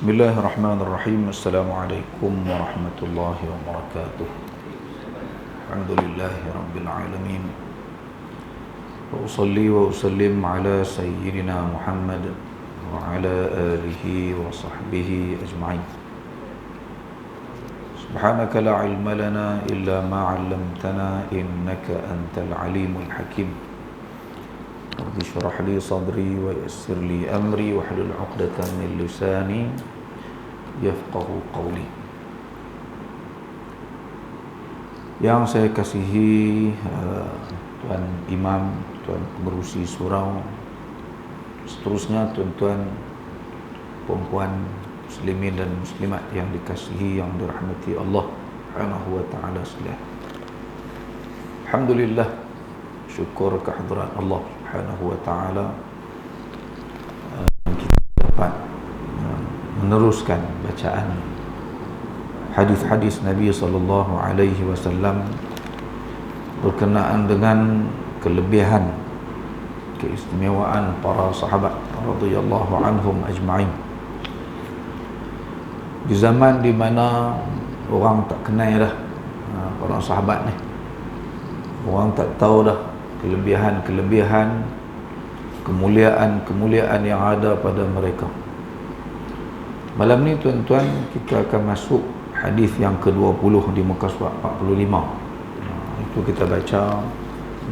Bismillahirrahmanirrahim. Assalamualaikum warahmatullahi wabarakatuh. Alhamdulillahi rabbil alamin. Wa usalli wa usallim ala sayyidina Muhammad wa ala alihi wa sahbihi ajma'in. Subhanaka la ilma lana illa ma 'allamtana innaka antal alimul hakim. Rabbi shrah li sadri wa yassir li amri wahlul 'uqdatam min lisani yafqahu qawli. Yang saya kasihi Tuan Imam, Tuan Pengerusi Surau, seterusnya tuan-tuan, puan-puan muslimin dan muslimat yang dikasihi, yang dirahmati Allah Subhanahu wa taala sekalian. Alhamdulillah, syukur kehadiran Allah Subhanahu wa taala kita dapat meneruskan bacaan hadis-hadis Nabi sallallahu alaihi wasallam berkenaan dengan kelebihan, keistimewaan para sahabat radhiyallahu anhum ajma'in. Di zaman di mana orang tak kenal dah para sahabat ni, orang tak tahu dah kelebihan-kelebihan, kemuliaan-kemuliaan yang ada pada mereka. Malam ni tuan-tuan, kita akan masuk hadis yang ke-20 di muka surat 45. Itu kita baca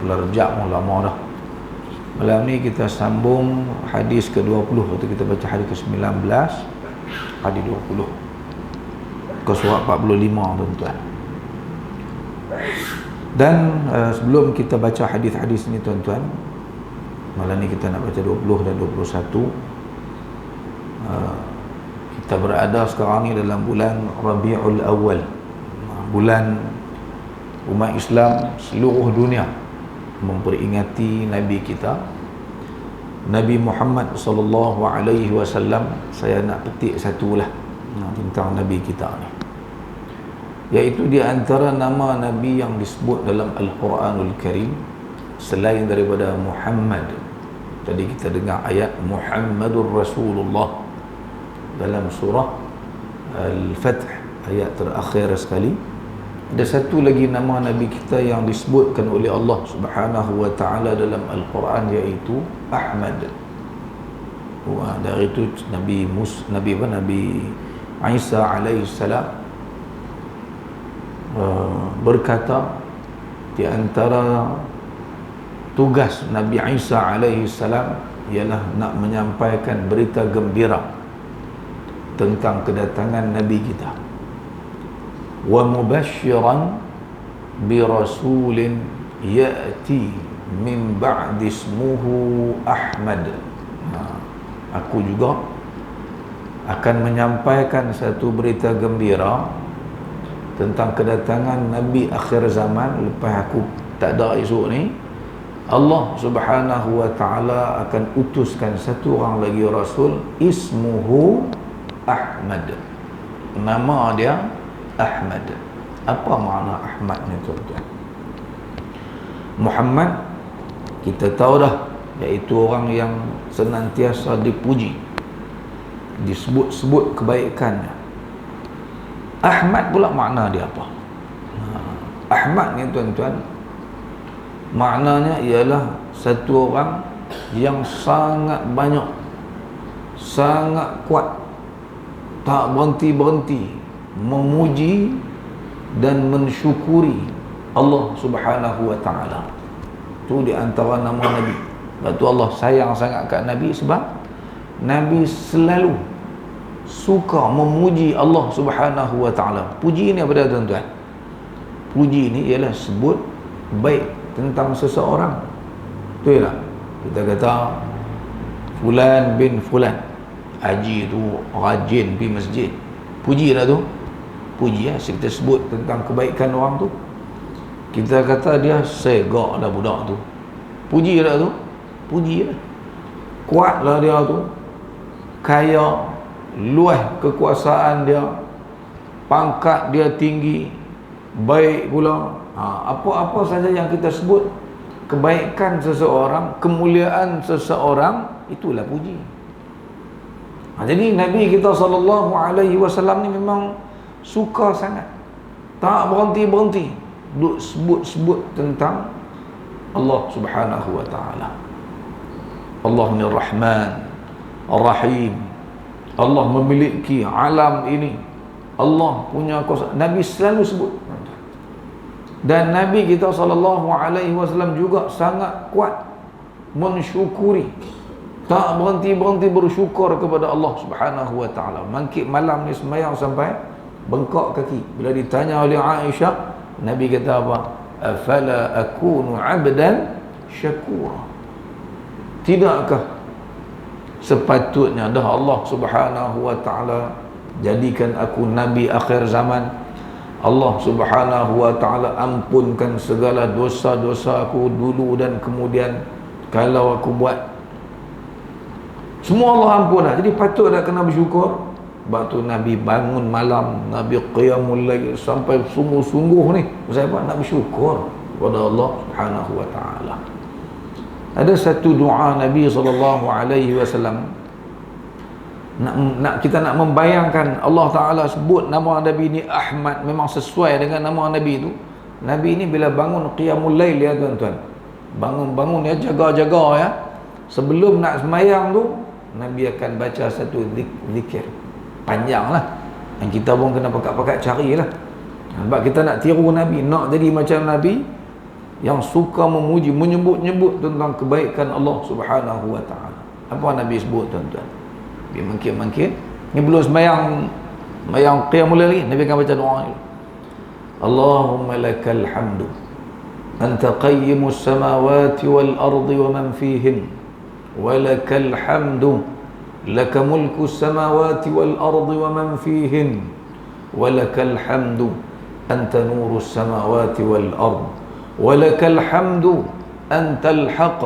bulan Rejab lama dah. Malam ni kita sambung hadis ke-20. Waktu kita baca hadis ke-19, hadis 20 ke surat 45 tuan-tuan. Dan sebelum kita baca hadis-hadis ni tuan-tuan, malam ni kita nak baca 20 dan 21. Kita berada sekarang ni dalam bulan Rabiul Awal, bulan umat Islam seluruh dunia memperingati Nabi kita, Nabi Muhammad sallallahu alaihi wasallam. Saya nak petik satulah tentang Nabi kita ni, iaitu di antara nama Nabi yang disebut dalam Al-Quranul Karim selain daripada Muhammad. Tadi kita dengar ayat Muhammadur Rasulullah dalam surah Al-Fath, ayat terakhir sekali. Ada satu lagi nama Nabi kita yang disebutkan oleh Allah Subhanahu wa taala dalam Al-Quran, iaitu Ahmad. Dari itu Nabi Isa alaihi salam berkata, di antara tugas Nabi Isa alaihi salam ialah nak menyampaikan berita gembira tentang kedatangan Nabi kita. Wa mubashiran bi rasulin ya'ti min ba'di ismuhu Ahmad. Aku juga akan menyampaikan satu berita gembira tentang kedatangan Nabi akhir zaman lepas aku tak ada esok ni. Allah Subhanahu wa taala akan utuskan satu orang lagi rasul, ismuhu Ahmad. Nama dia Ahmad. Apa makna Ahmad ni tuan-tuan? Muhammad kita tahu dah, iaitu orang yang senantiasa dipuji, disebut-sebut kebaikannya. Ahmad pula makna dia apa? Ahmad ni tuan-tuan, maknanya ialah satu orang yang sangat banyak, sangat kuat, tak berhenti-berhenti memuji dan mensyukuri Allah Subhanahu wa taala. Itu di antara nama Nabi. Sebab tu Allah sayang sangat kat Nabi, sebab Nabi selalu suka memuji Allah Subhanahu wa taala. Puji ni apa dia tuan-tuan? Puji ni ialah sebut baik tentang seseorang. Betul tak? Kita kata fulan bin fulan, haji tu rajin pergi masjid. Puji tak tu? Puji lah. Kita sebut tentang kebaikan orang tu. Kita kata dia segak dah budak tu. Puji tak tu? Puji lah. Kuat lah dia tu, kaya, luas kekuasaan dia, pangkat dia tinggi, baik pula. Apa-apa saja yang kita sebut kebaikan seseorang, kemuliaan seseorang, itulah puji. Jadi Nabi kita SAW ni memang suka sangat, tak berhenti-berhenti duk sebut-sebut tentang Allah Subhanahu wa taala. Allah ni Rahman, Ar-Rahim. Allah memiliki alam ini. Allah punya kuasa. Nabi selalu sebut. Dan Nabi kita SAW juga sangat kuat mensyukuri, tak berhenti-berhenti bersyukur kepada Allah Subhanahu wa taala. Mangkit malam ni sembahyang sampai bengkak kaki. Bila ditanya oleh Aisyah, Nabi kata apa? Afala akunu 'abdan syakura. Tidakkah sepatutnya dah Allah Subhanahu wa taala jadikan aku nabi akhir zaman? Allah Subhanahu wa taala ampunkan segala dosa-dosa aku dulu dan kemudian kalau aku buat. Semua Allah ampun dah. Jadi patut dah kena bersyukur. Sebab tu Nabi bangun malam, Nabi qiyamul lail sampai sungguh-sungguh ni. Sebab apa? Nak bersyukur kepada Allah Subhanahu wa taala. Ada satu doa Nabi SAW, kita nak membayangkan Allah Ta'ala sebut nama Nabi ni Ahmad, memang sesuai dengan nama Nabi itu. Nabi ni bila bangun qiyamul lail ya tuan-tuan, bangun-bangun ya, jaga-jaga ya, sebelum nak semayang tu Nabi akan baca satu zikir panjang lah, yang kita pun kena pakat-pakat carilah. Sebab kita nak tiru Nabi, nak jadi macam Nabi yang suka memuji, menyebut-nyebut tentang kebaikan Allah Subhanahu wa taala. Apa Nabi sebut tuan-tuan? Dia mungkin ni belum sembahyang qiyamul lail, Nabi akan baca doa ni. Allahumma lakal hamdu anta qayyimus samawati wal ardi wa man fihin wa lakal hamdu laka mulkus samawati wal ardi wa man fihin wa lakal hamdu anta nurus samawati wal ardi walakal hamdu antal haqq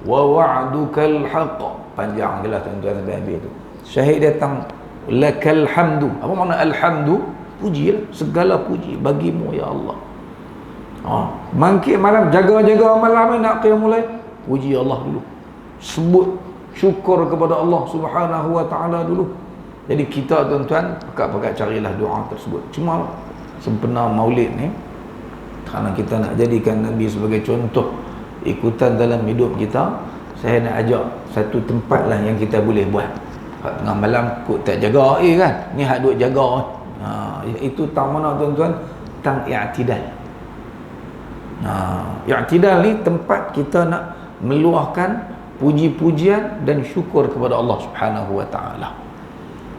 wa wa'dukal haqq. Panjang jelas tuan-tuan sampai habis tu. Syahid datang, lakal hamdu. Apa makna alhamdu? Puji lah, segala puji bagimu ya Allah. Mangkit malam, jaga-jaga malam ni nak qiyamul lail, puji Allah dulu, sebut syukur kepada Allah Subhanahu wa taala dulu. Jadi kita tuan-tuan pakat-pakat carilah doa tersebut. Cuma sempena Maulid ni, kerana kita nak jadikan Nabi sebagai contoh ikutan dalam hidup kita, saya nak ajak satu tempat lah yang kita boleh buat. Tengah malam kok tak jaga kan, ni hak duk jaga. Itu tang mana tuan-tuan? Tang i'tidal. I'tidal ni tempat kita nak meluahkan puji-pujian dan syukur kepada Allah Subhanahu wa taala.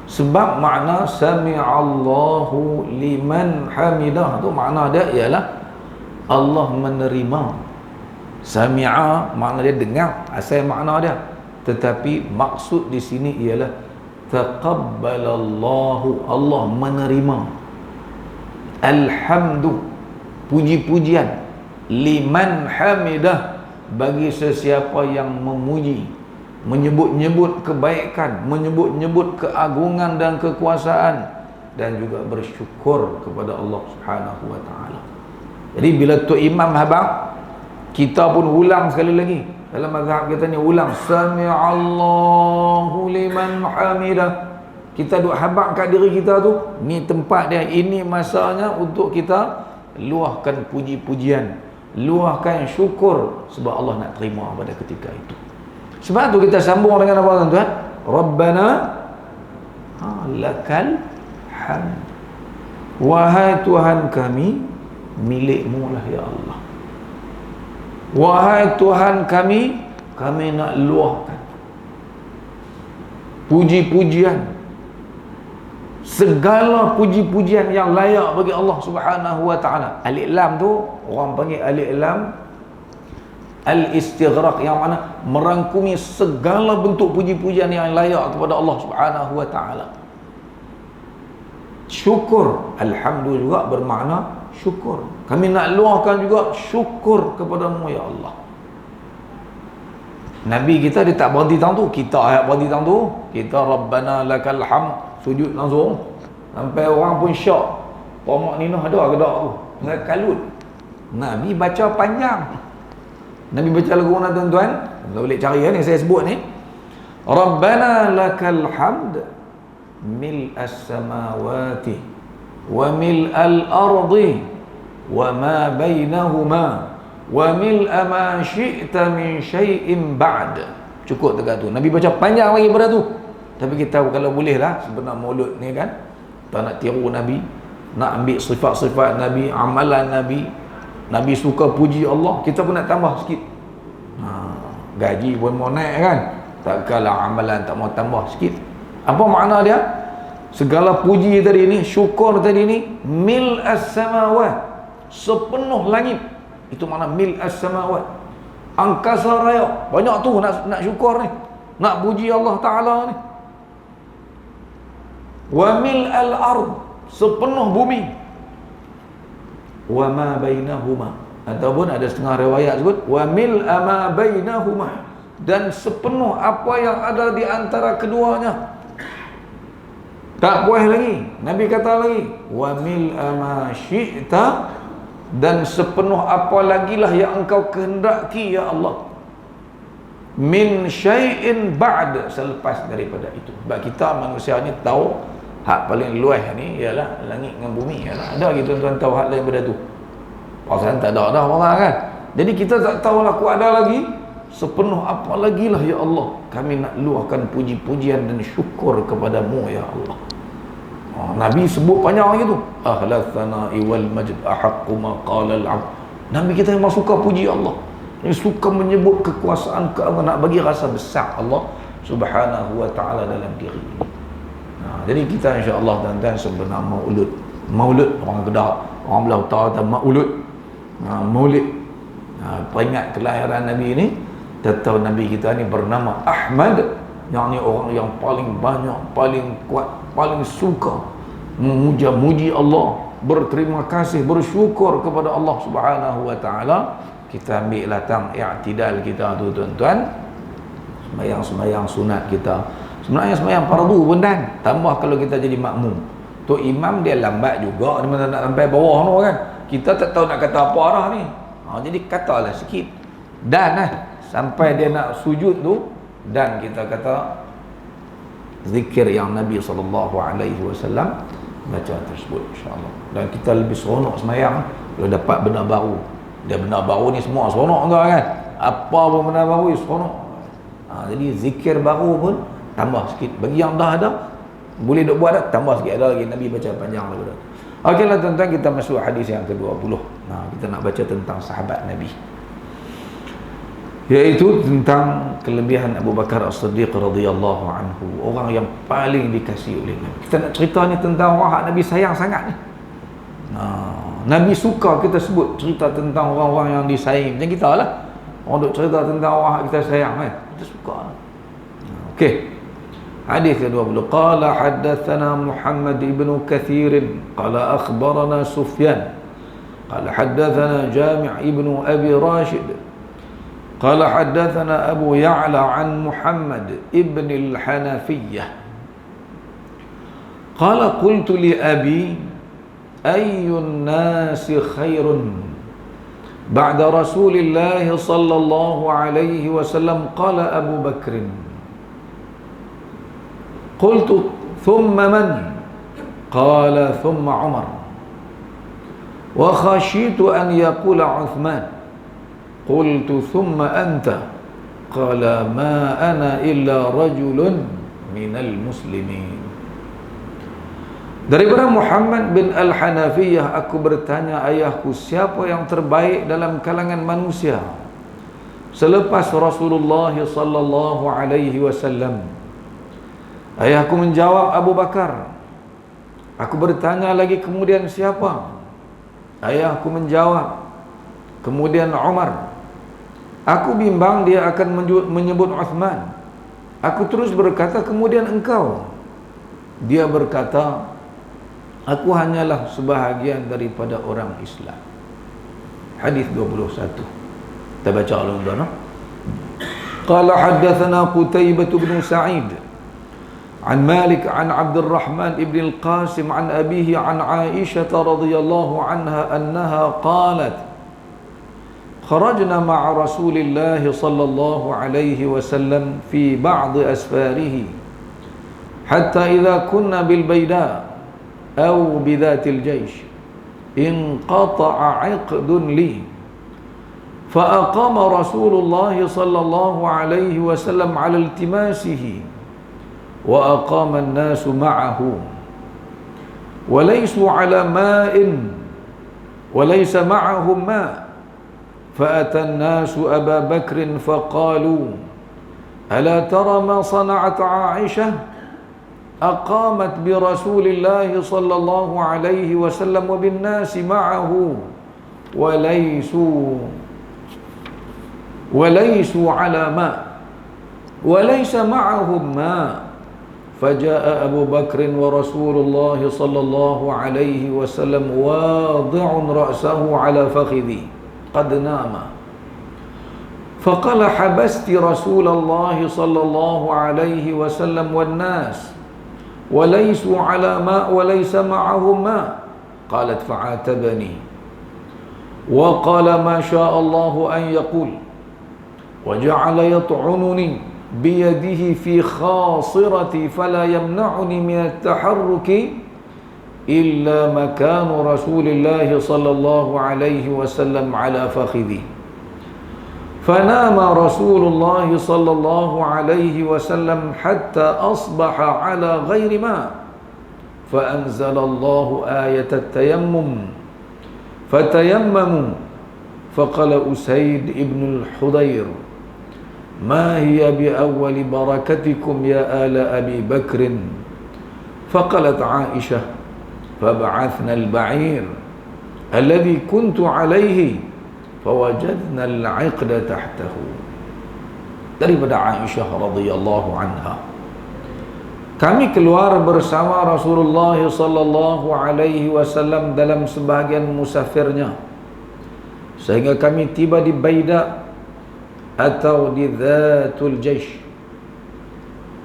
Sebab makna sami'allahu liman hamidah tu makna dia ialah Allah menerima. Sami'a makna dia dengar, asal makna dia. Tetapi maksud di sini ialah taqabbalallahu, Allah menerima. Alhamdu, puji-pujian, liman hamidah, bagi sesiapa yang memuji, menyebut-nyebut kebaikan, menyebut-nyebut keagungan dan kekuasaan, dan juga bersyukur kepada Allah Subhanahu wa taala. Jadi bila tu imam habaq, kita pun ulang sekali lagi. Dalam mazhab kita ni ulang sami'allahu liman hamidah. Kita duk habaq kat diri kita tu, ni tempat dia, ini masanya untuk kita luahkan puji-pujian, luahkan syukur, sebab Allah nak terima pada ketika itu. Sebab tu kita sambung dengan apa tuan-tuan? Rabbana lakal hamd. Wahai Tuhan kami, milikmu lah ya Allah. Wahai Tuhan kami nak luahkan puji-pujian, segala puji-pujian yang layak bagi Allah Subhanahu wa taala. Alif lam tu orang panggil alif lam al-istighraq, yang mana merangkumi segala bentuk puji-pujian yang layak kepada Allah Subhanahu wa taala. Syukur, alhamdulillah juga bermakna syukur. Kami nak luahkan juga syukur kepada-Mu ya Allah. Nabi kita dia tak berhenti tang tu, kita ayat berhenti tang tu, kita Rabbana lakal hamd, sujud langsung sampai orang pun syok. Pomak Nino ada ke tak tu? Dengan kalut. Nabi baca panjang. Nabi baca lagu mana tuan-tuan? Kita boleh cari ni saya sebut ni. Rabbana lakal hamd mil'as samawati wa mil'al ardi wa ma bainahuma wa mil'a ma syi'ta min syai'in ba'd. Cukup dekat tu. Nabi baca panjang lagi pada tu. Tapi kita kalau boleh lah, sebenarnya maulud ni kan, tak nak tiru Nabi, nak ambil sifat-sifat Nabi, amalan Nabi. Nabi suka puji Allah, kita pun nak tambah sikit. Gaji pun mau naik kan, tak kalah amalan tak mau tambah sikit. Apa makna dia? Segala puji tadi ni, syukur tadi ni, mil as-samawat, sepenuh langit. Itu makna mil as-samawat, angkasa raya. Banyak tu nak syukur ni, nak puji Allah Ta'ala ni. Wa mil al-ard, sepenuh bumi. Wa ma bainahuma, ataupun ada setengah riwayat sebut wa mil ma bainahuma, dan sepenuh apa yang ada di antara keduanya. Tak puas lagi, Nabi kata lagi wa mil ma syi'ta, dan sepenuh apa lagi lah yang engkau kehendaki ya Allah, min syai'in ba'd, selepas daripada itu. Sebab kita manusia ni tahu hak paling luas ni ialah langit dengan bumi. Ada lagi tuan-tuan tahu hak lain daripada tu? Pasal tak ada dah orang kan. Jadi kita tak tahu lah, aku ada lagi sepenuh apa lagi lah ya Allah, kami nak luahkan puji-pujian dan syukur kepadamu ya Allah. Nabi sebut panjang lagi tu, ahlal thana'i wal majd ahaqqu ma qala al-'abd. Nabi kita memang suka puji Allah, yang suka menyebut kekuasaan keagungan, nak bagi rasa besar Allah Subhanahu wa ta'ala dalam diri ini. Jadi kita insya-Allah tuan-tuan sebenar maulud orang Kedah, orang belah utara kata maulud, maulid, peringat kelahiran Nabi ini. Tahu Nabi kita ni bernama Ahmad, yang ni orang yang paling banyak, paling kuat, paling suka memuja-muji Allah, berterima kasih, bersyukur kepada Allah Subhanahu wa ta'ala. Kita ambil latang i'tidal kita tu tuan-tuan, sembahyang sunat kita. Sebenarnya sembahyang fardu pun dan tambah kalau kita jadi makmum. Tu imam dia lambat juga, dia mana nak sampai bawah tu kan. Kita tak tahu nak kata apa arah ni. Jadi katalah sikit. Dan sampai dia nak sujud tu, dan kita kata zikir yang Nabi SAW baca tersebut insya-Allah. Dan kita lebih seronok sembahyang kalau dapat benda baru. Dia benda baru ni semua seronok tu kan. Apa pun benda baru seronok. Jadi zikir baru pun tambah sikit. Bagi yang dah ada, boleh duk buat dah, tambah sikit. Ada lagi Nabi baca panjang daripada. Okeylah tuan-tuan, kita masuk hadis yang ke-20. Kita nak baca tentang sahabat Nabi, iaitu tentang kelebihan Abu Bakar As-Siddiq radhiyallahu anhu, orang yang paling dikasihi oleh Nabi. Kita nak cerita ni tentang orang yang Nabi sayang sangat ni. Nabi suka kita sebut cerita tentang orang-orang yang disayangi. Macam kita lah, orang duk cerita tentang orang yang kita sayang kan, kita suka. Okey, hadis ke-20. Qala haddatsana Muhammad ibn Kathir qala akhbarana Sufyan qala haddatsana Jami' ibn Abi Rashid قال حدثنا أبو يعلى عن محمد ابن الحنفية قال قلت لأبي أي الناس خير بعد رسول الله صلى الله عليه وسلم قال أبو بكر قلت ثم من قال ثم عمر وخشيت أن يقول عثمان قلت ثم أنت قال ما أنا إلا رجل من المسلمين. Daripada Muhammad bin Al-Hanafiyah, aku bertanya ayahku, siapa yang terbaik dalam kalangan manusia selepas Rasulullah sallallahu alaihi wasallam? Ayahku menjawab Abu Bakar. Aku bertanya lagi, kemudian siapa? Ayahku menjawab, kemudian Umar. Aku bimbang dia akan menyebut Uthman. Aku terus berkata, kemudian engkau? Dia berkata, aku hanyalah sebahagian daripada orang Islam. Hadis 21. Kita baca ulang-ulang. Qala haddatsana Qutaibah bin Sa'id an Malik an Abdurrahman ibn al-Qasim an abihi an Aisyah radhiyallahu anha annaha qalat kharajna ma'a Rasulillah sallallahu alaihi wasallam fi ba'd asfarihi hatta idza kunna bil bayda aw bi dhatil jaysh inqata'a 'iqdun li فأقام رسول الله صلى الله عليه وسلم على التماسه وأقام الناس معه وليسوا على ماء وليس معهم ماء فأتى الناس أبا بكر فقالوا ألا ترى ما صنعت عائشة أقامت برسول الله صلى الله عليه وسلم وبالناس معه وليسوا على ماء وليس معهم ماء فجاء أبو بكر ورسول الله صلى الله عليه وسلم واضع رأسه على فخذي قد نام فقال حبست رسول الله صلى الله عليه وسلم والناس وليسوا على ماء وليس معهم ماء قالت فعاتبني وقال ما شاء الله أن يقول وجعل يطعنني بيده في خاصرتي فلا يمنعني من التحرك إلا مكان رسول الله صلى الله عليه وسلم على فخذي فنام رسول الله صلى الله عليه وسلم حتى أصبح على غير ماء فأنزل الله آية التيمم فتيمموا فقال أسيد ابن الحضير ما هي بأول بركتكم يا آل أبي بكر فقالت عائشة فبعثنا البعير الذي كنت عليه فوجدنا العقد تحته. Daripada Aisyah radhiyallahu anha, kami keluar bersama Rasulullah sallallahu alaihi wasallam dalam sebahagian musafirnya sehingga kami tiba di Baida atau di Dhatul Jaish.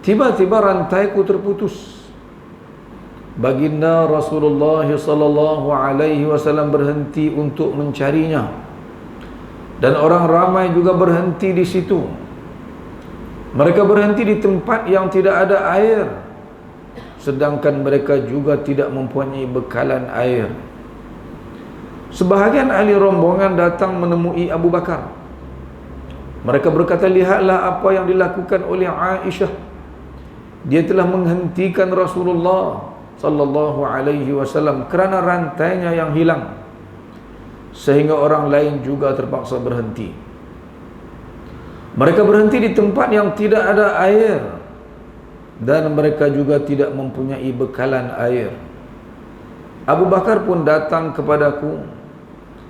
Tiba-tiba rantaiku terputus. Baginda Rasulullah sallallahu alaihi wasallam berhenti untuk mencarinya, dan orang ramai juga berhenti di situ. Mereka berhenti di tempat yang tidak ada air, sedangkan mereka juga tidak mempunyai bekalan air. Sebahagian ahli rombongan datang menemui Abu Bakar. Mereka berkata, lihatlah apa yang dilakukan oleh Aisyah. Dia telah menghentikan Rasulullah sallallahu alaihi wasallam kerana rantainya yang hilang, sehingga orang lain juga terpaksa berhenti. Mereka berhenti di tempat yang tidak ada air, dan mereka juga tidak mempunyai bekalan air. Abu Bakar pun datang kepadaku,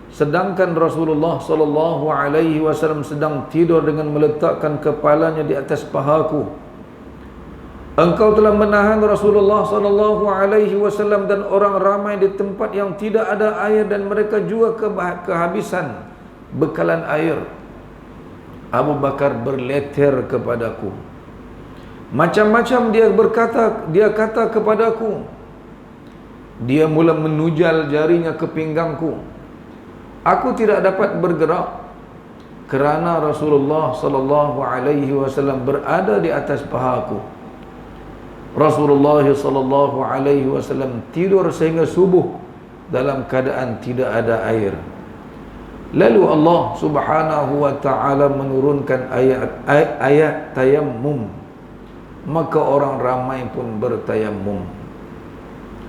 sedangkan Rasulullah sallallahu alaihi wasallam sedang tidur dengan meletakkan kepalanya di atas pahaku. Engkau telah menahan Rasulullah sallallahu alaihi wasallam dan orang ramai di tempat yang tidak ada air, dan mereka juga kehabisan bekalan air. Abu Bakar berleter kepadaku. Macam-macam dia kata kepadaku. Dia mula menujal jarinya ke pinggangku. Aku tidak dapat bergerak kerana Rasulullah sallallahu alaihi wasallam berada di atas pahaku. Rasulullah sallallahu alaihi wasallam tidur sehingga subuh dalam keadaan tidak ada air. Lalu Allah Subhanahu wa taala menurunkan ayat tayammum, maka orang ramai pun bertayammum.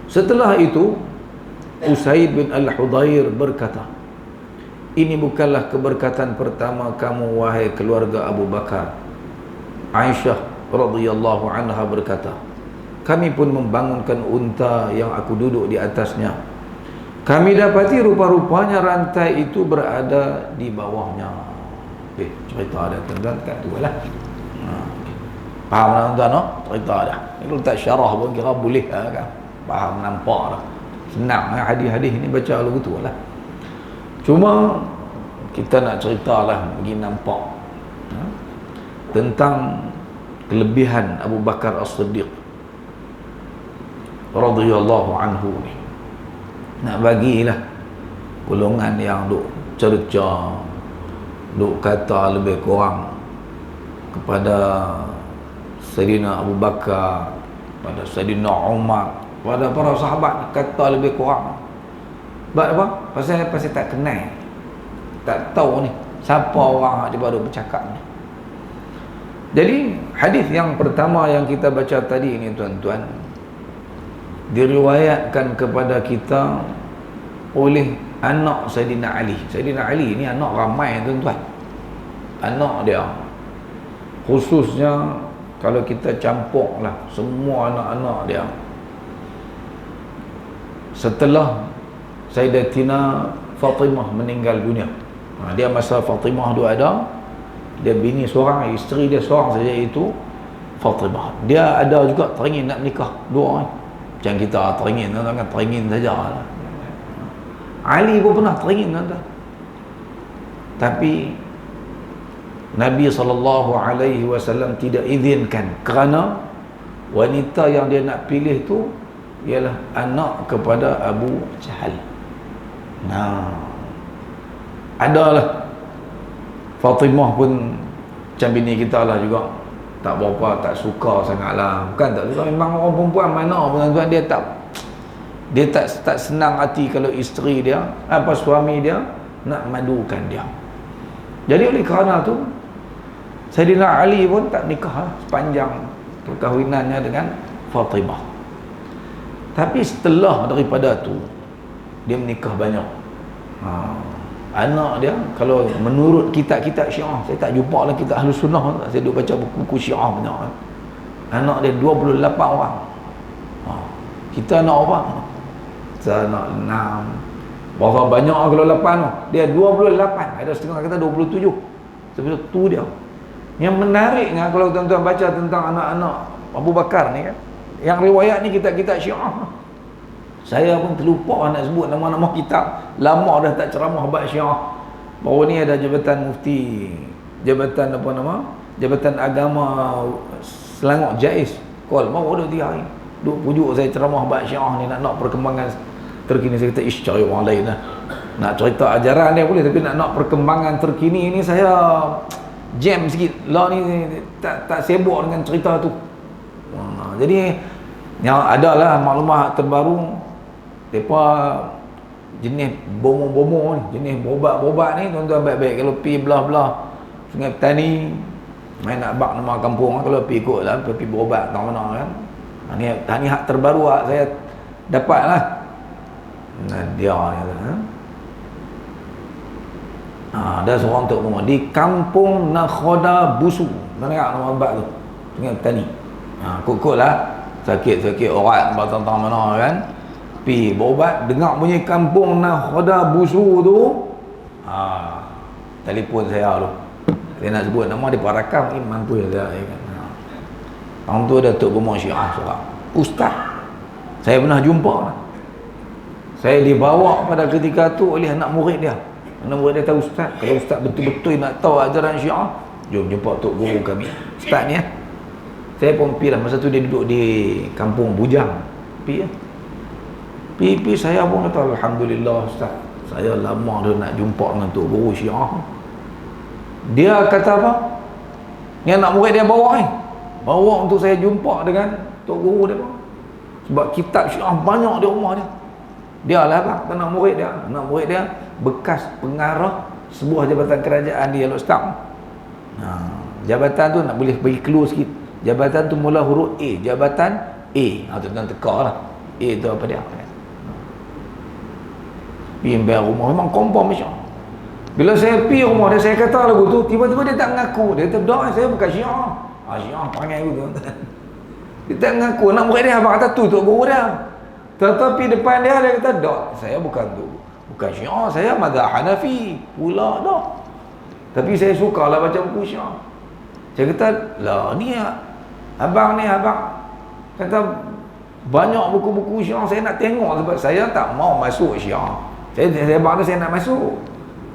Setelah itu Usaid bin Al-Hudhair berkata, ini bukanlah keberkatan pertama kamu wahai keluarga Abu Bakar. Aisyah radhiyallahu anha berkata, kami pun membangunkan unta yang aku duduk di atasnya. Kami dapati rupa-rupanya rantai itu berada di bawahnya. Cerita ada tuan-tuan kat tu lah. Faham tak tuan-tuan? No? Cerita ada. Kalau tak syarah pun kira boleh lah kan. Faham, nampak lah. Senang lah hadis-hadis ni baca lagu tu lah. Cuma kita nak cerita lah bagi nampak tentang kelebihan Abu Bakar As-Siddiq radhiyallahu anhu ni. Nak bagilah golongan yang duk cerca, duk kata lebih kurang kepada Sayyidina Abu Bakar, pada Sayyidina Umar, pada para sahabat, kata lebih kurang. Sebab apa? Pasal tak kenal, tak tahu ni siapa orang yang baru bercakap ni. Jadi hadis yang pertama yang kita baca tadi ni tuan-tuan, diriwayatkan kepada kita oleh anak Sayyidina Ali. Sayyidina Ali ni anak ramai tuan-tuan. Anak dia, khususnya kalau kita campurlah semua anak-anak dia, setelah Sayyidatina Fatimah meninggal dunia, dia masa Fatimah tu ada, dia bini seorang, isteri dia seorang saja, itu Fatimah. Dia ada juga teringin nak menikah dua orang. Macam kita teringin, kan teringin saja lah. Ali pun pernah teringin tuan-tuan. Tapi Nabi SAW tidak izinkan, kerana wanita yang dia nak pilih tu ialah anak kepada Abu Jahal. Adalah Fatimah pun macam bini kita lah juga, tak berapa, tak suka sangat lah. Bukan tak suka, memang orang perempuan mana pun tuan-tuan, dia tak senang hati kalau isteri dia, suami dia nak madukan dia. Jadi oleh kerana tu Sayyidina Ali pun tak nikah lah sepanjang perkahwinannya dengan Fatimah. Tapi setelah daripada tu dia menikah banyak. Anak dia, kalau menurut kitab-kitab Syiah, saya tak jumpa lah kitab Ahlus Sunnah, saya duk baca buku Syiah banyak kan. Anak dia 28 orang. Kita anak apa? Kita anak 6. Berapa banyak kalau 8 tu? Dia 28. Ada setengah kata 27. Sebab tu dia. Yang menariknya kalau tuan-tuan baca tentang anak-anak Abu Bakar ni kan, yang riwayat ni kitab-kitab Syiah. Saya pun terlupa nak sebut nama-nama kitab. Lama dah tak ceramah bab Syiah. Baru ni ada Jabatan Mufti, Jabatan apa nama? Jabatan Agama Selangor Jais. Call baru ada 3 hari. Duk pujuk saya ceramah bab Syiah ni, nak perkembangan terkini. Saya kata cari orang lain lah. Nak cerita ajaran dia boleh, tapi nak perkembangan terkini ni saya jam sikit. Lah ni tak sibuk dengan cerita tu. Jadi yang adalah maklumat terbaru, depa jenis bomo-bomo ni, jenis bobat-bobat ni tuan-tuan baik-baik. Kalau pi belah-belah Sungai Petani, main nak bak nama kampung, kalau pi ikut lah, pi berobat tak mana kan. Ni hak terbaru hak saya dapat lah. Dia ni lah. Ada seorang tok rumah di Kampung Nakhoda Busu. Mana nak nama bak tu? Sungai Petani. Kut-kut lah, sakit-sakit orat tentang mana kan, pi berobat, dengar bunyi Kampung Nakhoda Busu tu, telefon saya tu. Saya nak sebut nama dia, Parakam Iman tu ya kan. Orang tu ada tok rumah Syiah seorang, ustaz. Saya pernah jumpa lah. Saya dibawa pada ketika tu oleh anak murid dia. Anak murid dia tahu, ustaz, kalau ustaz betul-betul nak tahu ajaran Syiah, jom jumpa tok guru kami, ustaz ni ya. Saya pun pergi lah. Masa tu dia duduk di Kampung Bujang. Pergi ya. Pergi saya pun kata, Alhamdulillah ustaz, saya lama dah nak jumpa dengan tok guru Syiah. Dia kata apa? Ni anak murid dia bawa ni, bawa untuk saya jumpa dengan tok guru dia. Sebab kitab Syiah banyak di rumah dia. Dia lah apa? Anak murid dia. Anak murid dia bekas pengarah sebuah jabatan kerajaan di Yellowstone. Jabatan tu nak boleh bagi clue sikit. Jabatan tu mula huruf A, jabatan A. Tuan-tuan teka lah. A tu apa dia? Pergi bayar rumah, memang confirm Syiah. Bila saya pergi rumah dia, saya kata lagu tu, tiba-tiba dia tak mengaku. Dia kata, dah saya bukan Syiah. Syiah panggil aku tu. Dia tak mengaku. Nak murid dia abang kata tu tok guru dia. Tetapi depan dia kata, dah saya bukan tu, bukan Syiah, saya mazhab Hanafi pula dah. Tapi saya sukalah baca buku Syiah. Saya kata, lah ni abang kata banyak buku-buku Syiah saya nak tengok, sebab saya tak mau masuk Syiah. Saya abang tu saya nak masuk.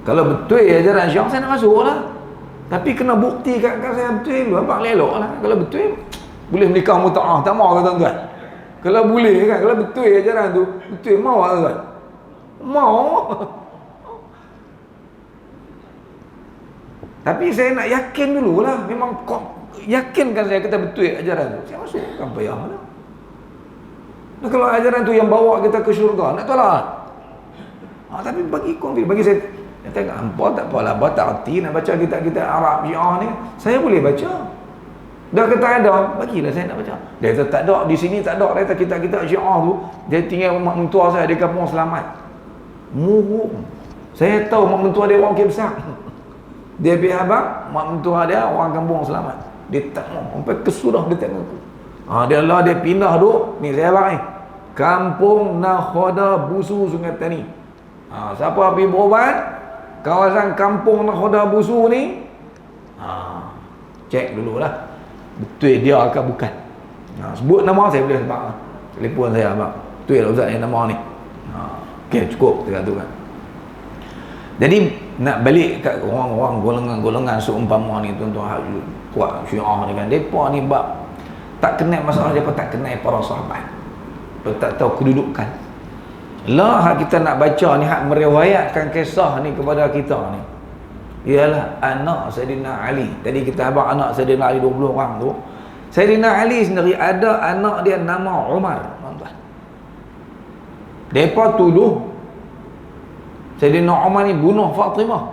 Kalau betul ajaran Syiah saya nak masuk lah. Tapi kena bukti kat saya betul. Abang lelok lah. Kalau betul boleh menikah muta'ah, tak mau kata tuan. Kalau boleh kan, kalau betul ajaran tu, betul mau tak tuan? Mau. Tapi saya nak yakin dululah. Memang yakinkan saya kata betul ajaran tu. Saya masuk, kan payah lah. Nah, kalau ajaran tu yang bawa kita ke syurga, nak tolak. Tapi bagi saya tengok hampa tak apalah, tak arti nak baca kitab-kitab Arab Syiah ni. Saya boleh baca. Dah kata ada, bagilah saya nak baca. Dia kata tak ada, di sini tak ada. Dia kata kitab-kitab Syiah tu, dia tinggal mak mentua saya di kampung Selamat. Murung. Saya tahu mak mentua dia orang besar. Dia pergi abang, mak mentua dia orang kampung Selamat. Dia tak mau, sampai kesudah dia tengok aku. Dia pindah duk. Ni saya abang ni. Kampung Nakhoda Busu Sungai Tani. Siapa pergi berubat kawasan Kampung Nakhoda Busu ni, cek dululah betul dia ke bukan. Sebut nama saya boleh sebab telefon saya abang. Betul lah Ustaz yang nama ni. Okey, cukup dekat tu kan. Jadi nak balik kat orang-orang golongan-golongan seumpama ni tuan-tuan kuat Syiah ni kan, depa ni bab tak kenal masalah, depa tak kenal para sahabat. Depa tak tahu kedudukan. Lah hak kita nak baca ni, hak meriwayatkan kisah ni kepada kita ni, ialah anak Sayyidina Ali. Tadi kita abang anak Sayyidina Ali 20 orang tu. Sayyidina Ali sendiri ada anak dia nama Umar, tuan-tuan. Depa tuduh Sayyidina Umar ni bunuh Fatimah.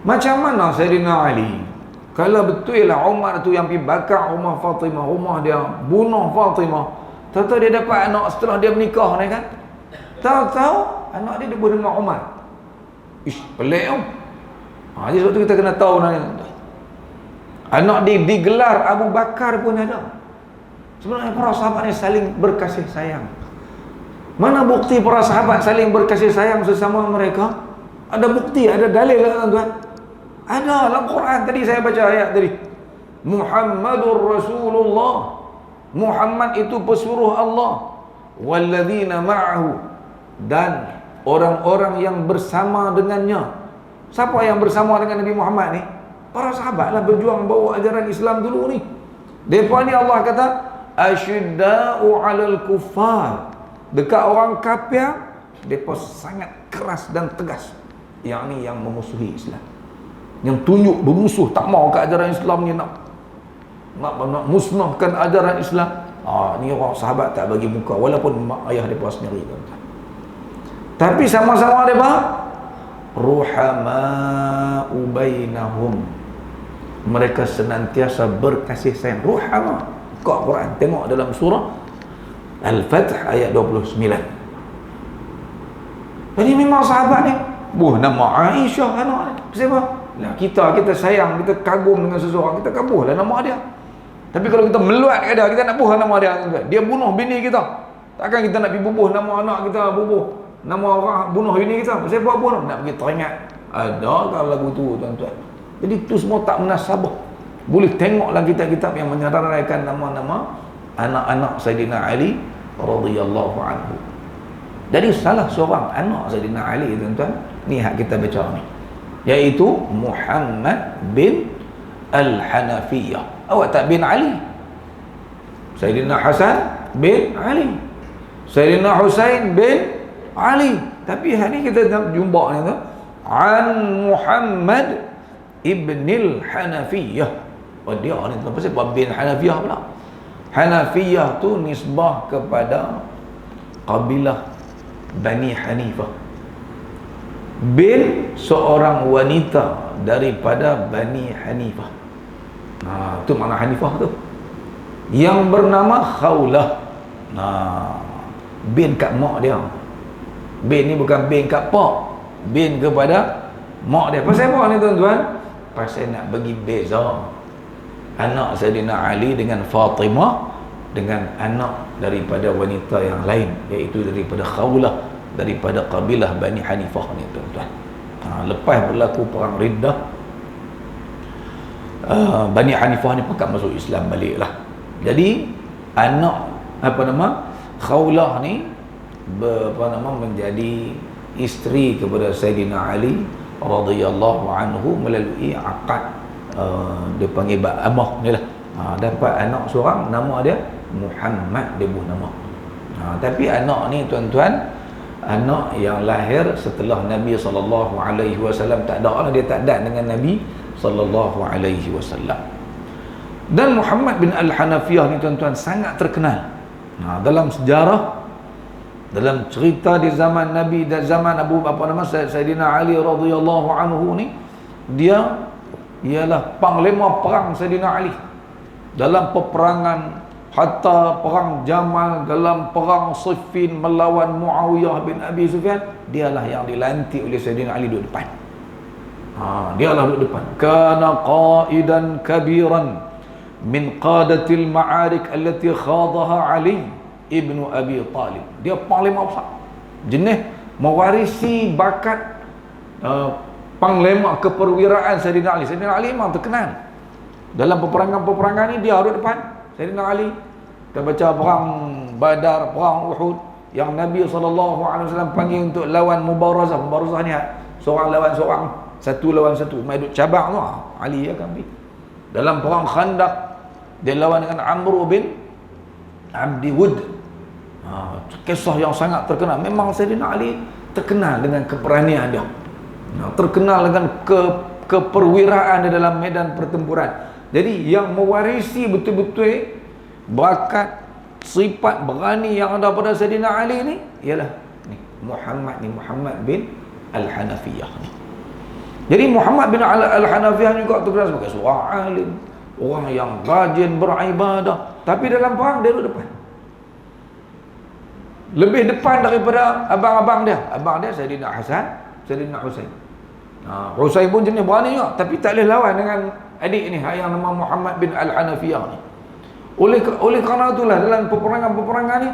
Macam mana Sayyidina Ali? Kalau betul lah Umar tu yang pergi bakar rumah Fatimah, rumah dia, bunuh Fatimah, tahu-tahu dia dapat anak setelah dia menikah ni kan? Tahu-tahu anak dia disebut nama Umar. Ish, pelik tau. Jadi sebab tu kita kena tahu nak. Anak dia digelar Abu Bakar pun ada. Sebenarnya para sahabat ni saling berkasih sayang. Mana bukti para sahabat saling berkasih sayang sesama mereka? Ada bukti, ada dalil lah tuan-tuan. Ada dalam Quran. Tadi saya baca ayat tadi. Muhammadur Rasulullah. Muhammad itu pesuruh Allah. Walladzina ma'ahu. Dan orang-orang yang bersama dengannya. Siapa yang bersama dengan Nabi Muhammad ni? Para sahabat lah, berjuang bawa ajaran Islam dulu ni. Depa ni Allah kata asyidda'u 'alal kuffar. Dekat orang kafir depa sangat keras dan tegas. Yang ni yang memusuhi Islam, yang tunjuk bermusuh, tak mau ke ajaran Islam ni, nak musnahkan ajaran Islam. Ni orang sahabat tak bagi muka, walaupun mak ayah depa sendiri, tuan-tuan. Tapi sama-sama depa ruhama'u bainahum. Mereka senantiasa berkasih sayang. Ruhama. Buka Quran, tengok dalam surah Al-Fath ayat 29. Jadi memang sahabat ni, nama Aisyah anak dia. Siapa? Lah kita sayang, kita kagum dengan seseorang, kita kabuhlah nama dia. Tapi kalau kita meluat kat dia, kita nak bubuh nama dia, dia bunuh bini kita. Takkan kita nak pergi bubuh nama anak kita, bubuh nama orang bunuh bini kita. Siapa bunuh? Nak pergi teringat. Ada kalau lagu tu, tuan-tuan. Jadi itu semua tak munasabah. Boleh tengoklah kitab-kitab yang menyadarkan nama-nama anak-anak Sayyidina Ali radhiyallahu anhu. Jadi salah seorang anak Sayyidina Ali, tuan-tuan, ni hak kita baca ni, iaitu Muhammad bin Al-Hanafiyah. Awak tak bin Ali? Sayyidina Hasan bin Ali, Sayyidina Husain bin Ali. Tapi hari ni kita jumpa ni tu, an Muhammad ibnil Hanafiyah. Dia ni tu pasal bin Hanafiyah pula. Hanafiyah tu nisbah kepada kabilah Bani Hanifah, bin seorang wanita daripada Bani Hanifah. Itu makna Hanifah tu, yang bernama Khawlah. Bin kat mak dia. Bin ni bukan bin kat pak, bin kepada mak dia. Pasal apa ni, tuan-tuan? Pasal nak bagi beza anak Sayyidina Ali dengan Fatimah dengan anak daripada wanita yang lain, iaitu daripada Khawlah, daripada kabilah Bani Hanifah ni, tuan-tuan. Lepas berlaku perang Riddah, Bani Hanifah ni pekat masuk Islam balik lah. Jadi anak Khawlah ni menjadi isteri kepada Sayyidina Ali radhiyallahu anhu melalui akad, dia panggil Ba'amah ni lah. Dapat anak seorang, nama dia Muhammad, dia buh nama. Tapi anak ni, tuan-tuan, anak yang lahir setelah Nabi SAW tak ada orang, dia tak ada dengan Nabi SAW. Dan Muhammad bin Al-Hanafiyah ni tuan-tuan sangat terkenal dalam sejarah, dalam cerita di zaman Nabi dan zaman Sayyidina Ali radhiyallahu anhu ni. Dia ialah panglima perang Sayyidina Ali dalam peperangan, hatta perang Jamal, dalam perang Siffin melawan Muawiyah bin Abi Sufyan. Dialah yang dilantik oleh Sayyidina Ali duduk depan. Dialah duduk depan. Kana qaidan kabiran min qadatil ma'arik allati khadaha Ali ibnu Abi Talib. Dia panglima besar, jenis mewarisi bakat panglima keperwiraan Sayyidina Ali. Sayyidina Ali memang terkenal dalam peperangan-peperangan ni, dia duduk depan. Sayyidina Ali, kita baca perang Badar, perang Uhud, yang Nabi SAW panggil untuk lawan mubarazah. Mubarazah ni seorang lawan seorang, satu lawan satu, mai duk cabang tu, Ali akan pergi. Dalam perang Khandaq, dia lawan dengan Amr bin Abdi Wud. Kisah yang sangat terkenal. Memang Sayyidina Ali terkenal dengan keberanian dia, terkenal dengan keperwiraan dia dalam medan pertempuran. Jadi yang mewarisi betul-betul bakat, sifat berani yang ada pada Sayyidina Ali ni ialah Muhammad bin Al-Hanafiyah ni. Jadi Muhammad bin Al-Hanafiyah juga terkenal sebagai seorang alim, orang yang rajin beribadah, tapi dalam perang dia duduk depan, lebih depan daripada abang-abang dia. Abang dia Sayyidina Hasan, Sayyidina Husain. Husain pun jenis berani juga, tapi tak boleh lawan dengan adik ni yang nama Muhammad bin Al-Hanafiyah ni. Oleh kerana itulah dalam peperangan-peperangan ni